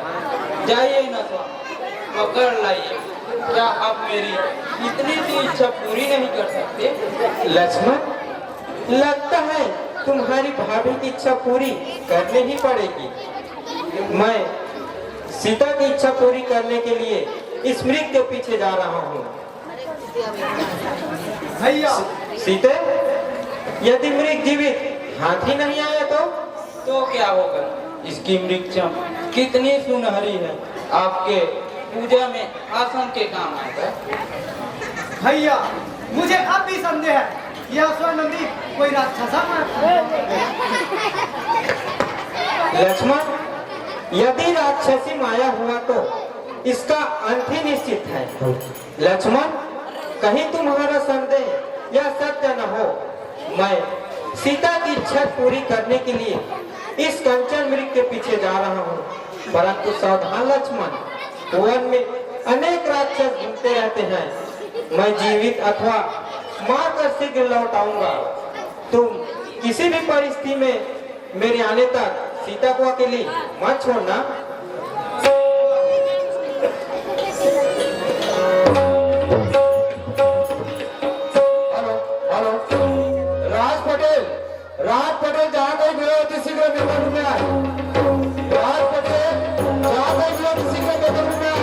जाइए ना स्वामी, पकड़ लाइए। क्या आप मेरी इतनी सी इच्छा पूरी नहीं कर सकते? लक्ष्मण, लगता है तुम्हारी भाभी की इच्छा पूरी करनी ही पड़ेगी। मैं सीता की इच्छा पूरी करने के लिए इस मृग के पीछे जा रहा हूँ। भैया सीते, यदि मृग जीवित हाथी नहीं आया तो क्या होगा? इसकी मृक्षम कितनी सुनहरी है, आपके पूजा में आसन के काम आएगा। भैया मुझे अब भी संदेह है, यह स्वर्ण कोई राक्षसा लक्ष्मण, यदि राक्षसी माया हुआ तो इसका अंत ही निश्चित है। लक्ष्मण, कहीं तुम्हारा संदेह यह सत्य न हो। मैं सीता की इच्छा पूरी करने के लिए इस कंचन मृग के पीछे जा रहा हूँ, परंतु सावधान लक्ष्मण, वन में अनेक राक्षस घूमते रहते हैं। मैं जीवित अथवा मार कर शीघ्र लौट आऊंगा। तुम किसी भी परिस्थिति में मेरे आने तक सीता को अकेली मत छोड़ना। हेलो हेलो, राज पटेल, राज पटेल जहाँ कहीं मिले हो तो शीघ्र मेरे रूम में आए। राज पटेल जहाँ कहीं मिले हो तो शीघ्र मेरे रूम में आए।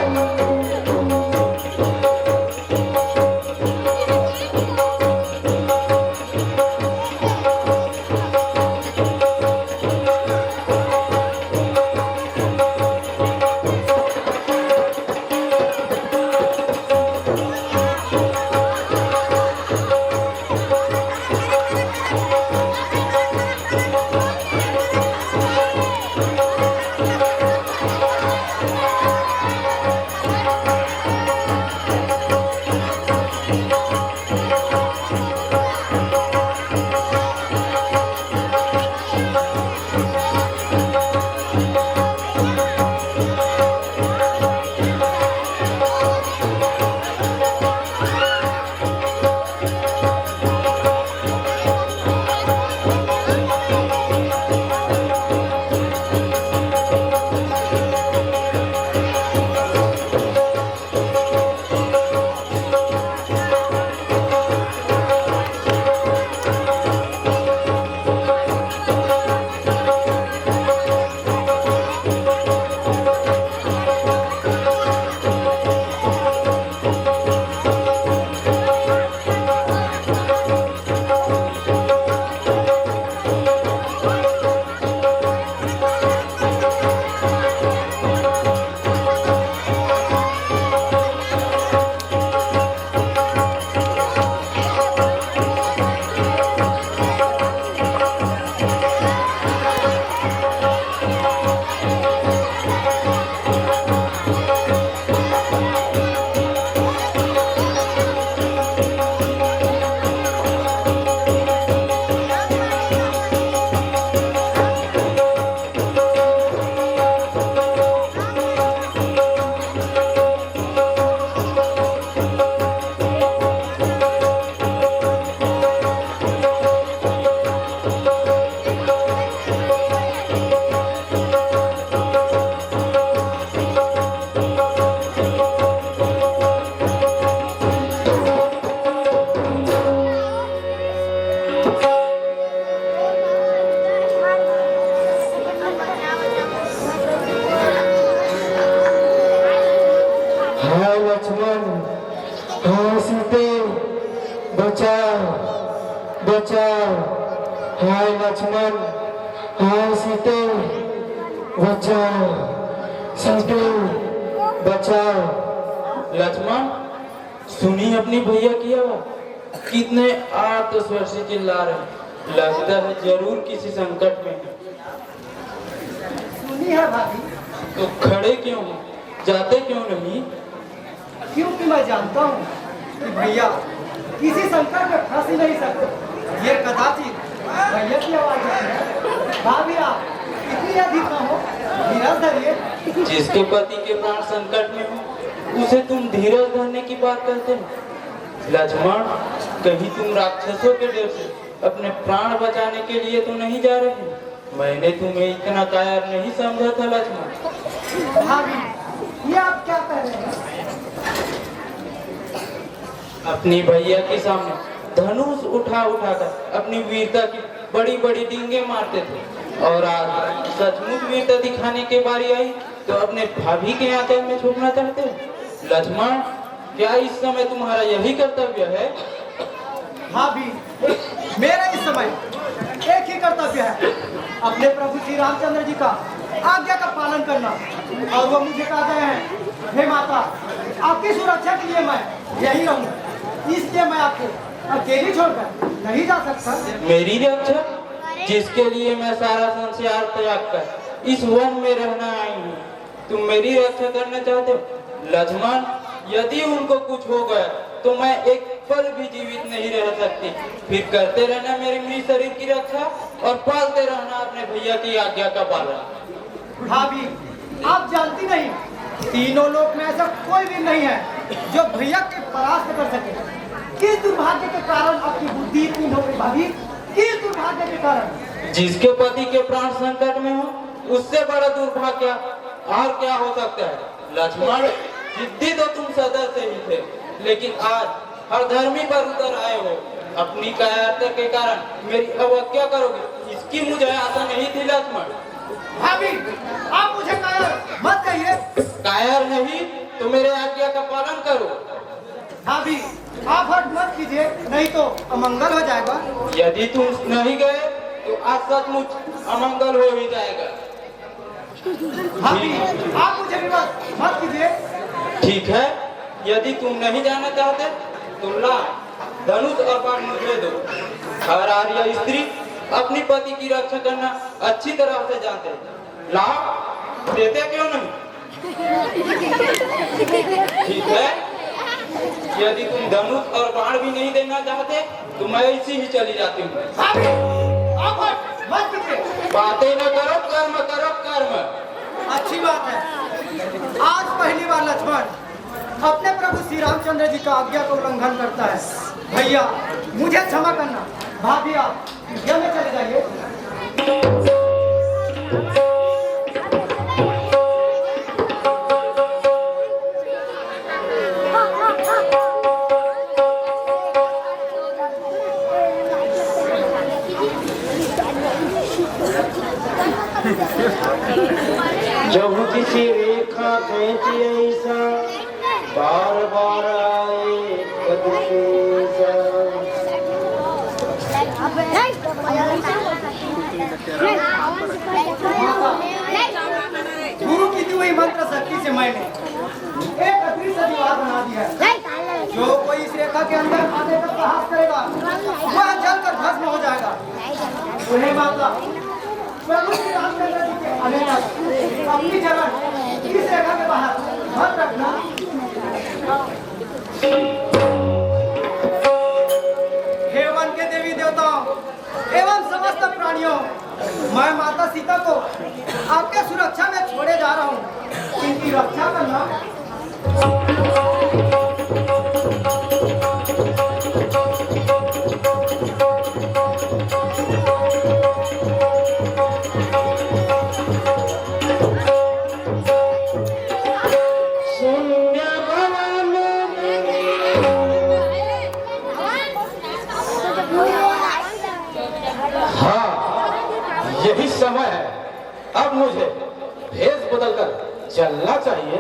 हाँ सीते बचाओ बचाओ, हाय लक्ष्मण, हाय सीते बचाओ, सीते बचाओ। लक्ष्मण सुनी अपनी भैया की आवाज, कितने आर्तस्वर से चिल्ला रहे हैं। लगता है जरूर किसी संकट में है। सुनी है भाभी? तो खड़े क्यों हो, जाते क्यों नहीं? क्योंकि मैं जानता हूँ कि भैया किसी संकट में फंस ही नहीं सकते। ये कदाचित भैया की आवाज है। भाभी आप इतनी अधिक न हो, धीरज धरिए। जिसके पति के प्राण संकट में हो उसे तुम धीरज धरने की बात करते हो। लक्ष्मण कहीं तुम राक्षसों के डर से अपने प्राण बचाने के लिए तो नहीं जा रहे? मैंने तुम्हें इतना कायर नहीं समझा था लक्ष्मण। भाभी ये आप क्या कह रहे हैं? अपनी भैया के सामने धनुष उठा उठाकर अपनी वीरता की बड़ी बड़ी डींगे मारते थे, और आज सचमुच वीरता दिखाने की बारी आई तो अपने भाभी के आंचल में छुपना चाहते हो। लक्ष्मण क्या इस समय तुम्हारा यही कर्तव्य है? भाभी मेरा इस समय एक ही कर्तव्य है, अपने प्रभु श्री रामचंद्र जी का आज्ञा का पालन करना। और वो मुझे कहा गए हैं, हे माता आपकी सुरक्षा के लिए मैं यही रहूंगा, इसलिए मैं आपको अकेली छोड़कर नहीं जा सकता। मेरी रक्षा, जिसके लिए मैं सारा संसार त्याग कर इस वन में रहना आई हूँ, तुम मेरी रक्षा करना चाहते हो? लक्ष्मण यदि उनको कुछ हो गया तो मैं एक पल भी जीवित नहीं रह सकती। फिर करते रहना मेरे मृत शरीर की रक्षा और पालते रहना अपने भैया की आज्ञा का पालन। भाभी आप जानती नहीं, तीनों लोक में ऐसा कोई भी नहीं है जो भैया के परास्त कर सके। किस दुर्भाग्य के कारण आपकी बुद्धि इतनी हो गई भाभी? किस दुर्भाग्य के कारण? जिसके पति के प्राण संकट में हो उससे बड़ा दुर्भाग्य और क्या हो सकता है? लक्ष्मण जिद्दी तो तुम सदा से ही थे, लेकिन आज हर धर्मी पर उतर आए हो। अपनी कायरता के कारण मेरी अवज्ञा करोगे, इसकी मुझे आशा नहीं थी लक्ष्मण। भाभी आप मुझे कायर मत कहिए। कायर नहीं तो मेरे आज्ञा का पालन करो। भाभी आप हट मत कीजिए, नहीं तो अमंगल हो जाएगा। यदि तुम नहीं गए तो आज सचमुच अमंगल हो ही जाएगा। भाभी आप मुझे विवश मत कीजिए। ठीक है, यदि तुम नहीं जाना चाहते तो ला धनुष और बाण मुझे दो। हर आर्य स्त्री अपनी पति की रक्षा करना अच्छी तरह से जानते हैं। ला, देते क्यों नहीं? ठीक है, यदि तुम धनुष और बाण भी नहीं देना चाहते तो मैं इसी ही चली जाती हूँ। आप हट मत कीजिए। बातें न करो, कर्म करो कर्म। अच्छी बात है, आज पहली बार लक्ष्मण अपने प्रभु श्री रामचंद्र जी का आज्ञा का उल्लंघन करता है। भैया मुझे क्षमा करना। भाभी आप यह में चले जाइए। जब किसी रेखा खींची ऐसा बार बार आए गुरु की दी हुई मंत्र शक्ति से मैंने एक अदृश्य दीवार बना दी है। जो कोई इस रेखा के अंदर आने का साहस करेगा वह जलकर भस्म हो जाएगा। उन्हें माता प्रभु श्री रामचंद्र जी के आने तक अपनी जगह इस रेखा के बाहर मत रखना। हे वन के देवी देवताओं एवं समस्त प्राणियों, मैं माता सीता को आपके सुरक्षा में छोड़े जा रहा हूँ। इनकी रक्षा करना। यही समय है, अब मुझे भेष बदलकर चलना चाहिए।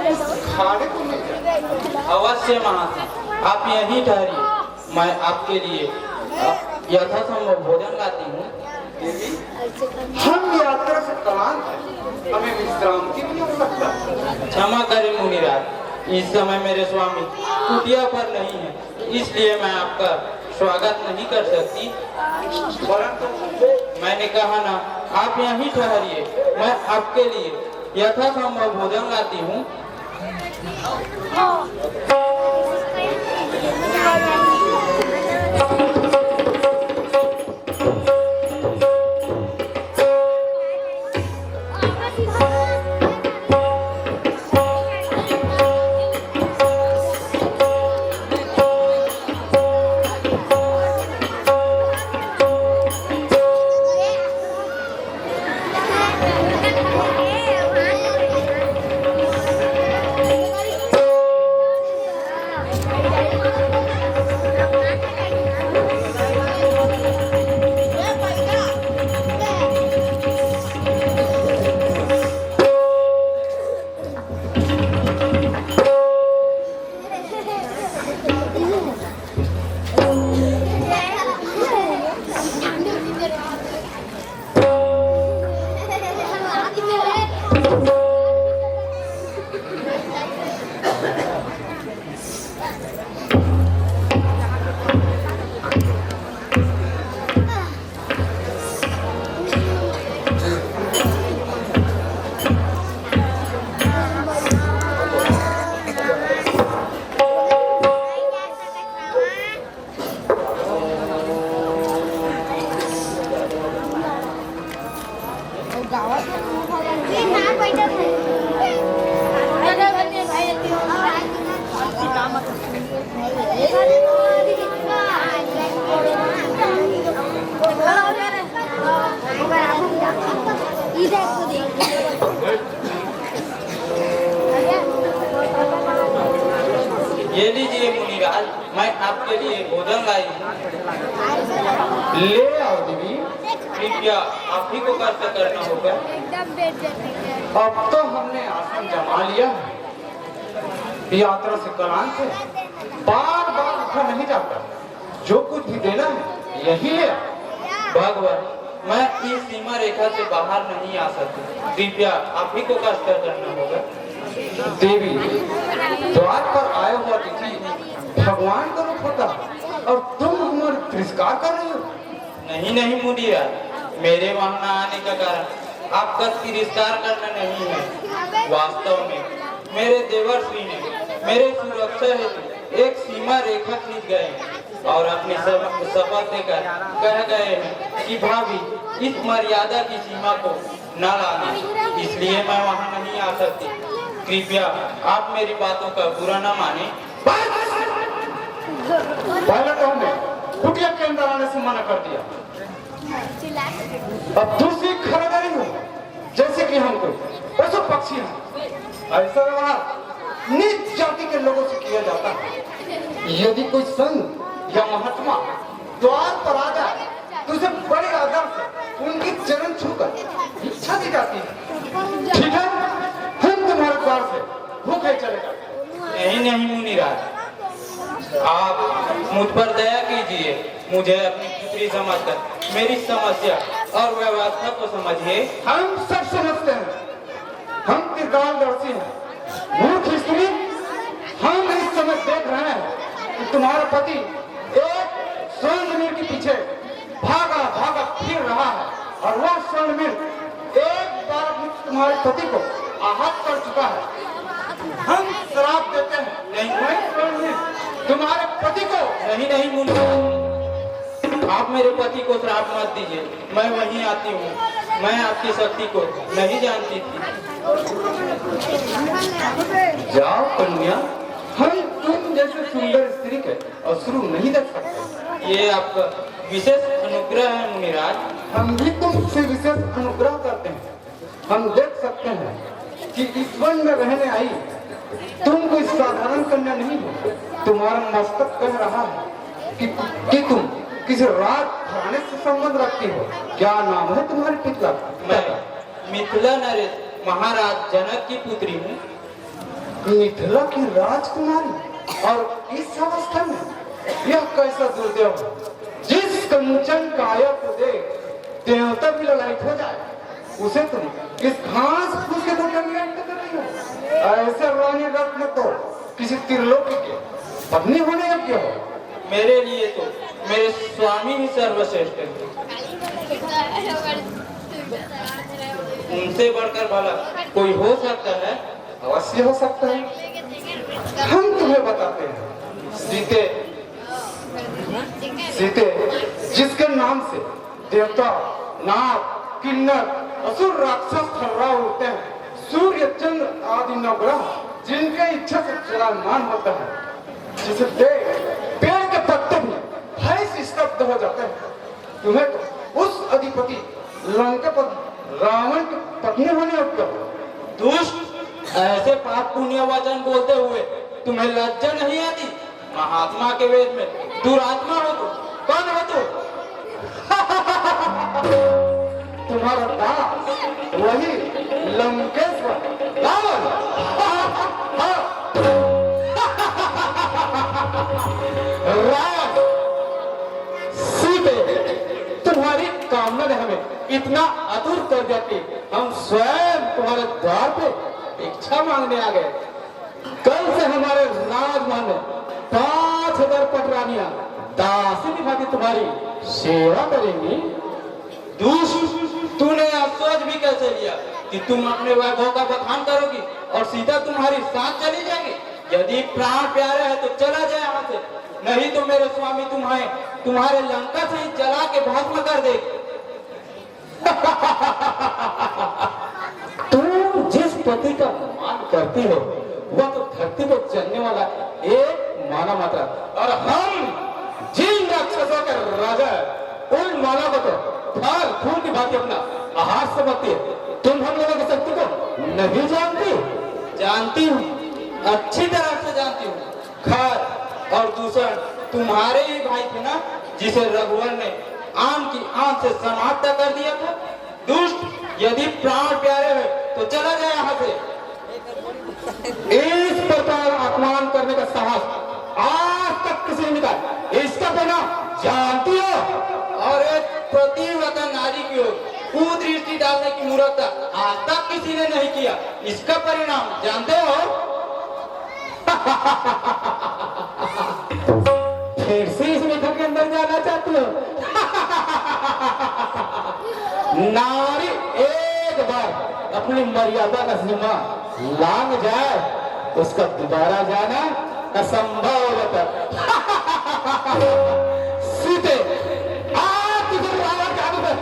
खाने को मिल जाए। अवश्य महाशय, आप यहीं ठहरिए, मैं आपके लिए यथासंभव भोजन लाती हूँ। देवी, हम यात्रा से क्लांत हैं, हमें विश्राम की भी आवश्यकता है। क्षमा करें मुनिराज, इस समय मेरे स्वामी कुटिया पर नहीं है, इसलिए मैं आपका स्वागत नहीं कर सकती। परंतु मैंने कहा ना, आप यहीं ठहरिए, मैं आपके लिए यथासंभव भोजन लाती हूँ। ये लीजिए मुनिराज, मैं आपके लिए भोजन लाई हूँ। ले आओ देवी। कृपया आप ही को कष्ट करना होगा। अब तो हमने आसन जमा लिया है, यात्रा से क्लांत है, बार बार उठा नहीं जाता, जो कुछ भी देना है यही ले आओ। भगवान, मैं इस सीमा रेखा से बाहर नहीं आ सकती, कृपया आप ही को कष्ट करना होगा। देवी, द्वार पर आया हुआ अतिथि भगवान का रूप होता है और तुम हमारा तिरस्कार कर रही हो। नहीं नहीं मुनिराज, मेरे वहाँ न आने का कारण आपका तिरस्कार करना नहीं है। वास्तव में मेरे देवर श्री ने मेरे सुरक्षा हेतु एक सीमा रेखा खींच गए और अपनी शपथ देकर कह गए हैं कि भाभी इस मर्यादा की सीमा को न लाना, इसलिए मैं वहाँ नहीं आ सकती। कृपया आप मेरी बातों का बुरा न माने। पहले तो हमने कुटिया के अंदर आने से मना कर दिया, अब दूसरी खरीदारी हो जैसे कि हमको पशु पक्षी हैं। ऐसा व्यवहार नीच जाति के लोगों से किया जाता है। यदि कोई संत या महात्मा द्वार पर आ जाए तो उसे बड़े आदर से उनकी चरण छूकर इच्छा दी जाती है। ठीक है, हम तुम्हारे द्वार से भूखे चले जाते। नहीं नहीं मुनिराज, आप मुझ पर दया कीजिए, मुझे अपनी पुत्री समझकर मेरी समस्या और व्यवस्था को समझिए। हम सब समझते हैं, हम त्रिकालदर्शी हैं। मूर्ख स्त्री, हम इस समय देख रहे हैं कि तुम्हारा पति एक स्वर्णमीर के पीछे भागा भागा फिर रहा है और वह स्वर्णमीर एक बार तुम्हारे पति को आहत कर चुका है। हम श्राप देते हैं, नहीं स्वर्णमीर तुम्हारे पति को। नहीं नहीं मुनिराज, आप मेरे पति को श्राप मत दीजिए, मैं वहीं आती हूँ। मैं आपकी शक्ति को नहीं जानती थी। जाओ कन्या, हम तुम जैसे सुंदर स्त्री के अश्रु नहीं देख सकते। ये आपका विशेष अनुग्रह है मुनिराज। हम भी तुमसे विशेष अनुग्रह करते हैं। हम देख सकते हैं कि इस वन में रहने आई तुम कोई साधारण कन्या नहीं हो। तुम्हारा मस्तक कह रहा है कि तुम किसी राजघराने से संबंध रखती हो। क्या नाम है तुम्हारे पिता? मैं मिथिला नरेश महाराज जनक की पुत्री हूँ। मिथिला की राजकुमारी और इस अवस्था में यह कैसा दुर्देव जिस कंचन काया को देख देवता भी ललायत हो जाए उसे तुम इस घास फूस के तो कर रही हो। ऐसे रानी रत्न तो किसी त्रिलोकी के पत्नी होने योग्य हो। मेरे लिए तो मेरे स्वामी ही सर्वश्रेष्ठ है। उनसे बढ़कर भला कोई हो सकता है? अवश्य हो सकता है। हम तुम्हें बताते हैं। सीते जिसके नाम से देवता नाग किन्नर असुर राक्षस थर्रा उठते हैं, सूर्य चंद्र आदि नवग्रह जिनके इच्छा से चलायमान होता है, जिसे देख पेड़ के पत्ते भी भय से स्तब्ध हो जाते हैं, तुम्हें तो उस अधिपति लंकापति रावण की पत्नी होने योग्य हो। दुष्ट, ऐसे पाप पुण्य वचन बोलते हुए तुम्हें लज्जा नहीं आती? महात्मा के वेद में दुरात्मा हो तो कौन हो तो? तुम्हारा दास वही लंकेश्वर रावण। राज सीते, तुम्हारी कामना ने हमें इतना आतुर कर दिया कि हम स्वयं तुम्हारे द्वार पे भिक्षा मांगने आ गए। कल से हमारे राजमहल में 5000 पटरानियां दासी निभाती तुम्हारी सेवा करेंगी। तूने सोच भी कैसे लिया कि तुम अपने वैभव का बखान करोगी और सीता तुम्हारी साथ चली जाएगी? यदि प्राण प्यारे है तो चला जाए यहाँ से, नहीं तो मेरे स्वामी तुम्हारे लंका से ही जला के भस्म कर दे। तुम जिस पति का मान करती हो वह तो धरती पर चलने वाला एक मानव मात्र, और हम जिन राक्षसों के राजा उन मानव को तो फल फूल की भांति अपना आहार समझती है। तुम हम लोगों की शक्ति को नहीं जानती? जानती हूँ, अच्छी तरह से जानती हूँ। खैर और दूसरा तुम्हारे ही भाई थे ना जिसे रघुवर ने आम की आंख से समाप्त कर दिया था। दुष्ट, यदि प्राण प्यारे है तो चला जाए यहाँ से। इस प्रकार अपमान करने का साहस आज तक किसी ने नहीं किया। इसका परिणाम जानती हो? और एक प्रतिवता नारी की ओर कुदृष्टि डालने की मूर्खता आज तक किसी ने नहीं किया। इसका परिणाम जानते हो? फिर से इस मिठा के अंदर जाना चाहती हो? नारी एक बार अपनी मर्यादा का सीमा लांघ जाए उसका दोबारा जाना असंभव हो जाता है। सीते आप तुझे रावण के हाथों में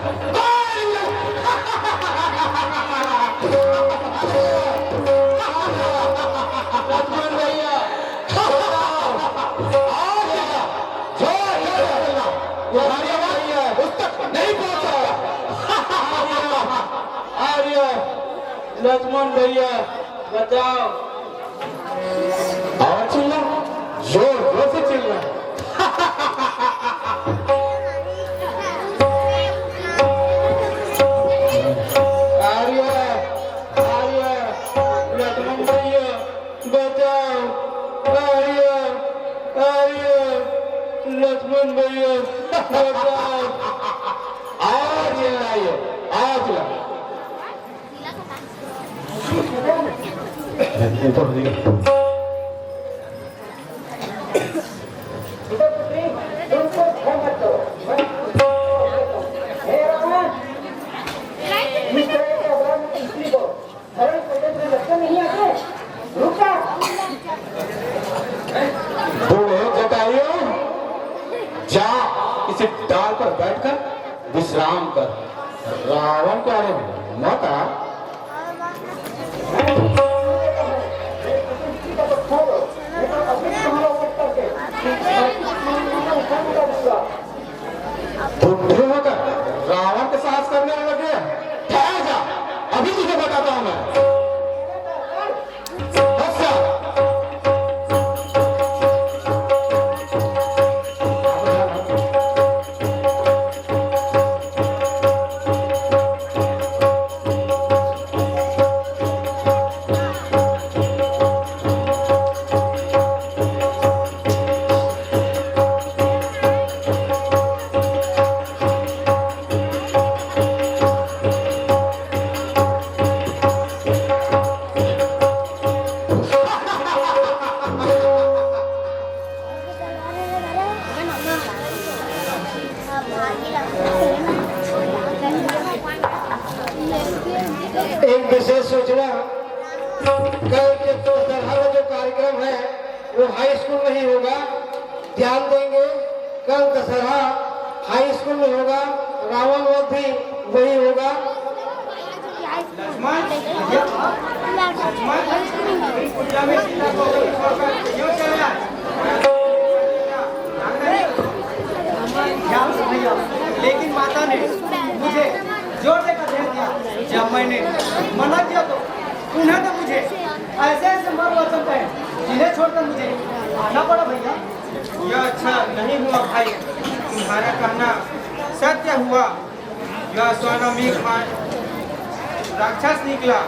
लक्ष्मण भैया, उस तक नहीं पहुंचा। आर्य, लक्ष्मण भैया बचाओ। और चिल्ला, जोर जोर से चिल्ला। आर्य, आर्य, लक्ष्मण भैया बचाओ। आर्य, आर्य, लक्ष्मण भैया बचाओ। और चिल्लाइए, और चिल्ला। बूढ़े जटायु, जा इसी डाल पर बैठकर विश्राम कर। रावण के आने मत आ। बुढ़े होकर रावण के साहस करने लगे। ठहर जा, अभी तुझे बताता हूं मैं। बस जा। विशेष सूचना, कल के तो दशहरा जो कार्यक्रम है वो हाई स्कूल में ही होगा। ध्यान देंगे, कल दशहरा हाई स्कूल में होगा, रावण वध भी वही होगा। लेकिन माता ने मुझे जोर देकर कह दिया, जब मैंने मना किया तो उन्होंने मुझे ऐसे ऐसे मर वचन कहे जिन्हें छोड़कर मुझे आना पड़ा। भैया यह अच्छा नहीं हुआ भाई, तुम्हारा कहना सत्य हुआ। यह स्वयं राक्षस निकला।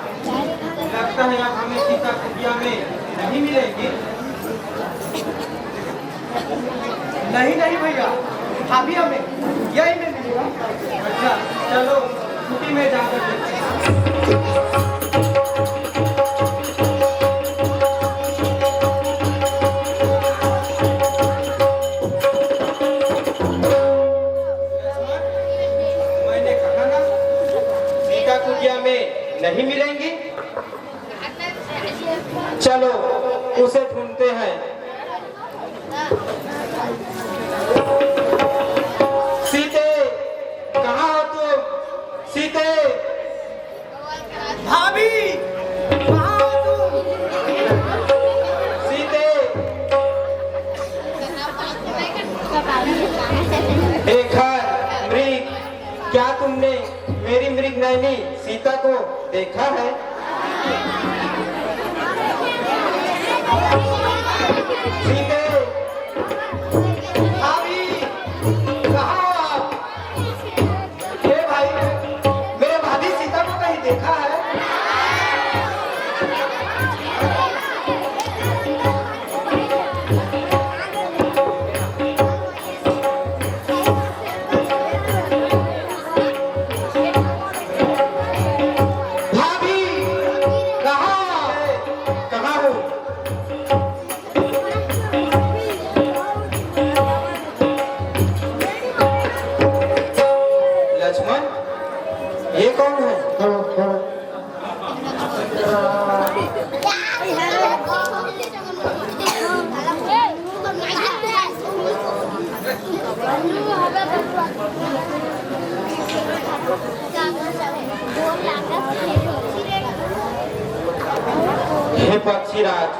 लगता है अब हमें सीता कुटिया में नहीं मिलेगी। नहीं भैया, अभी हमें यही में मिलेगा। अच्छा चलो कुटी में जाकर देखते हैं। मैंने कहा ना सीता कुटिया में नहीं मिलेंगी। चलो उसे ढूंढते हैं। सीते, कहाँ हो तुम? सीते, भाभी कहाँ हो तुम? सीते। मृग, क्या तुमने मेरी मृग नैनी सीता को देखा है? सीते, भाभी कहाँ हो आप? हे भाई, मेरे भाभी सीता को कहीं देखा है? भाभी, कहाँ हो? लक्ष्मण, ये कौन है? हे पक्षीराज,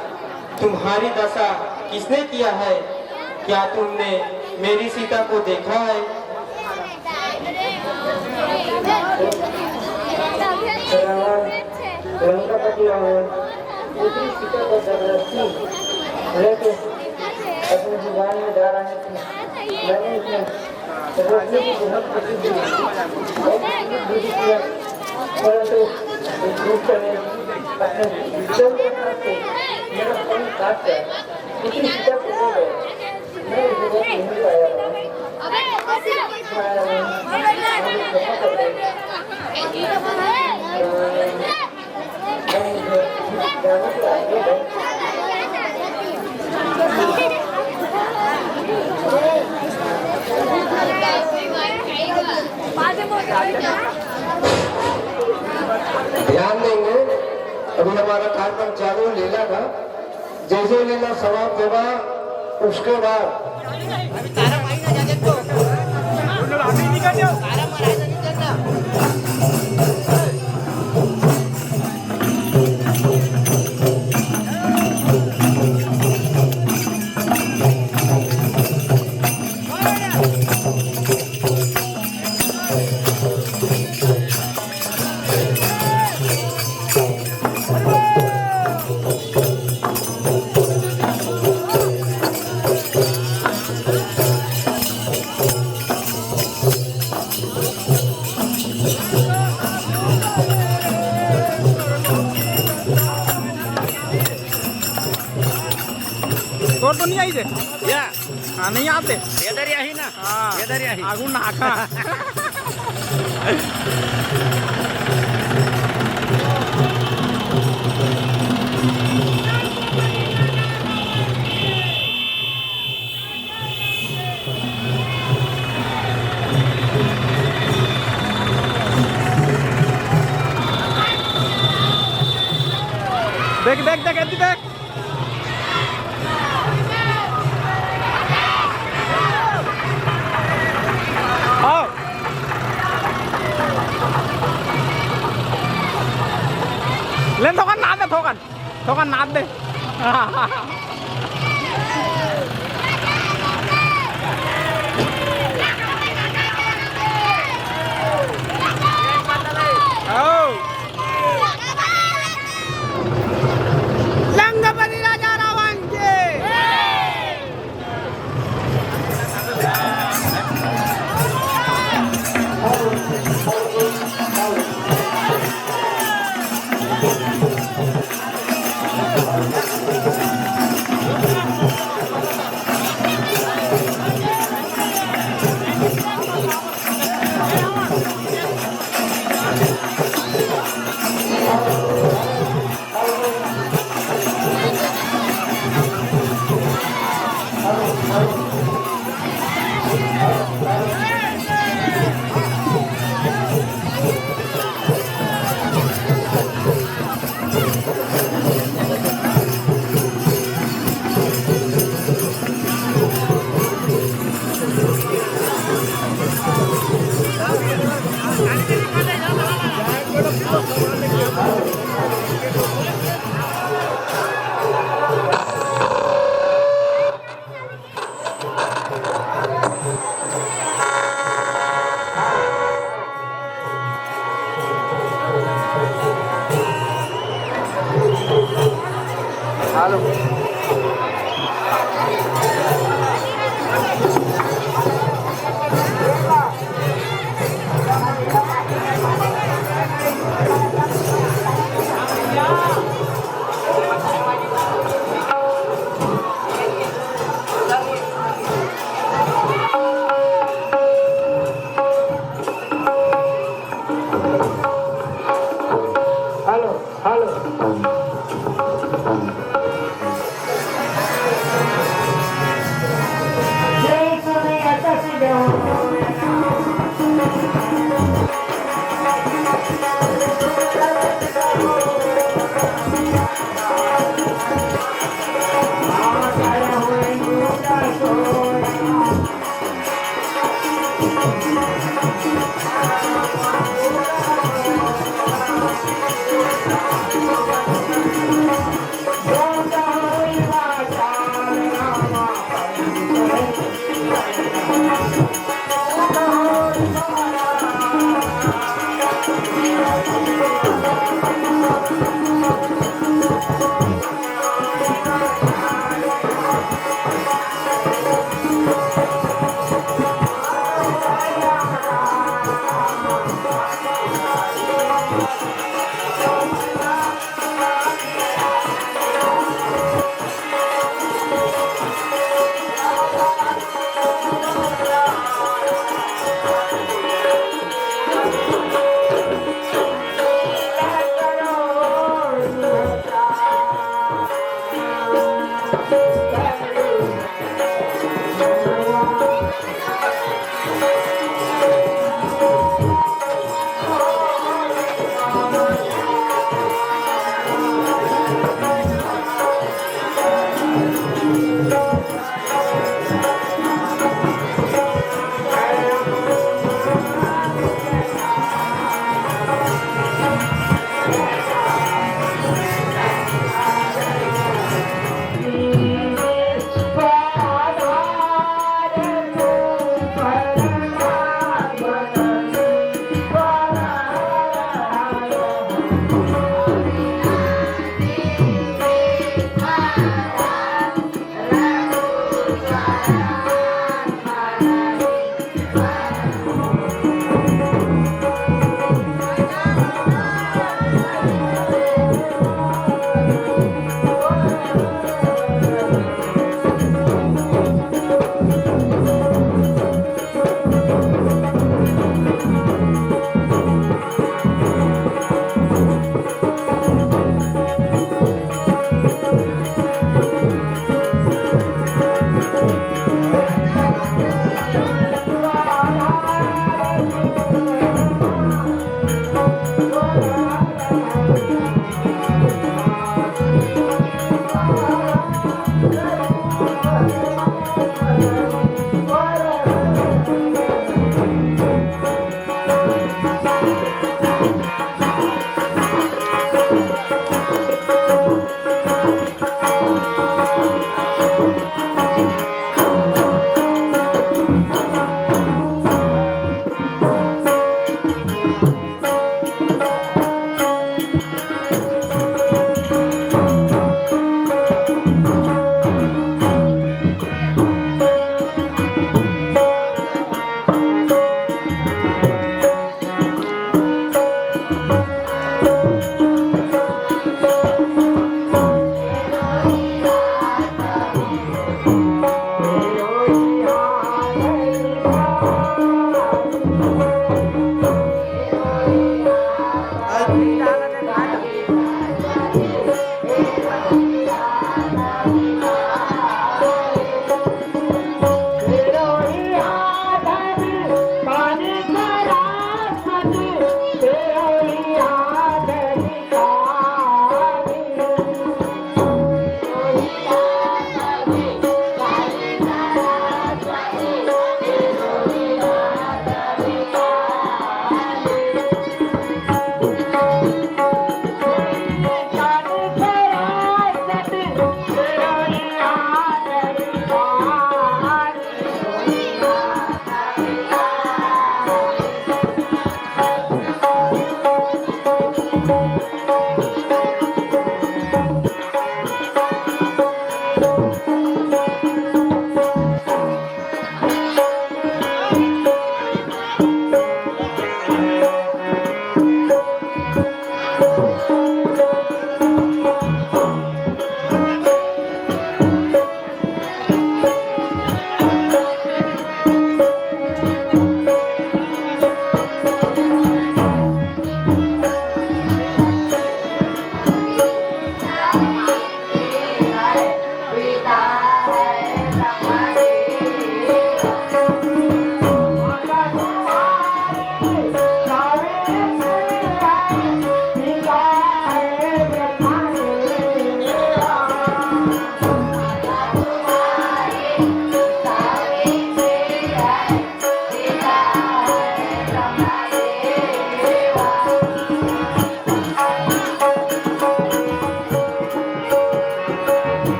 तुम्हारी दशा किसने किया है? क्या तुमने मेरी सीता को देखा है? लंकापति रावण दूसरी सीता को जबरदस्ती लेके अपने जुबान में जा रहे थे। मैंने इसमें रोकने की बहुत कोशिश की और दूरी किया, परंतु इस दुष्ट ने अपने विजय के हाथ से मेरा फोन काट कर दूसरी सीता को ले गए। मैं इस जगह नहीं पाया। ध्यान देंगे, अभी हमारा कार्यक्रम चालू है लीला का। जैसे लीला समाप्त होगा उसके बाद तो नहीं आई या नहीं आते इधर ही ना इधर ही आगू नाका देख देख देख देख देख आओ lên thokan naat deh thokan naat deh oh Langgapati Raja Rawan ke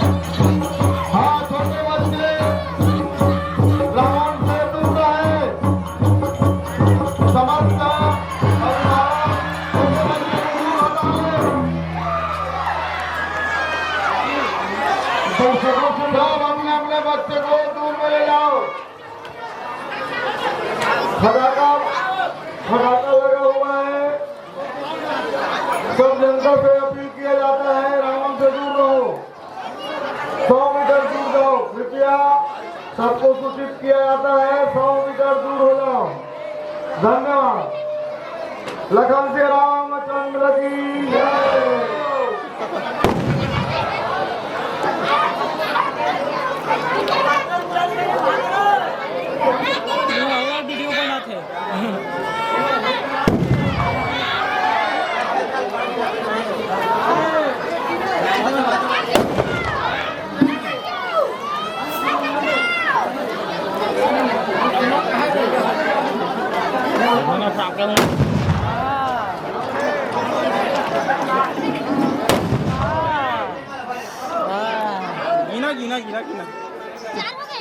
हाँ छोटे बच्चे रावण से दूर रहे समस्त अभिभावक छोटे बच्चे को दूर हटाओ सब अपने अपने बच्चे को दूर में ले जाओ फटाका लगा हुआ है सब जनता से अपील किया जाता है रावण से दूर रहो 100 मीटर दूर जाओ कृपया सबको सूचित किया जाता है 100 मीटर दूर हो जाओ धन्यवाद लखन से रामचंद्र की जय वीडियो बनाते गिना गिना गिना गिना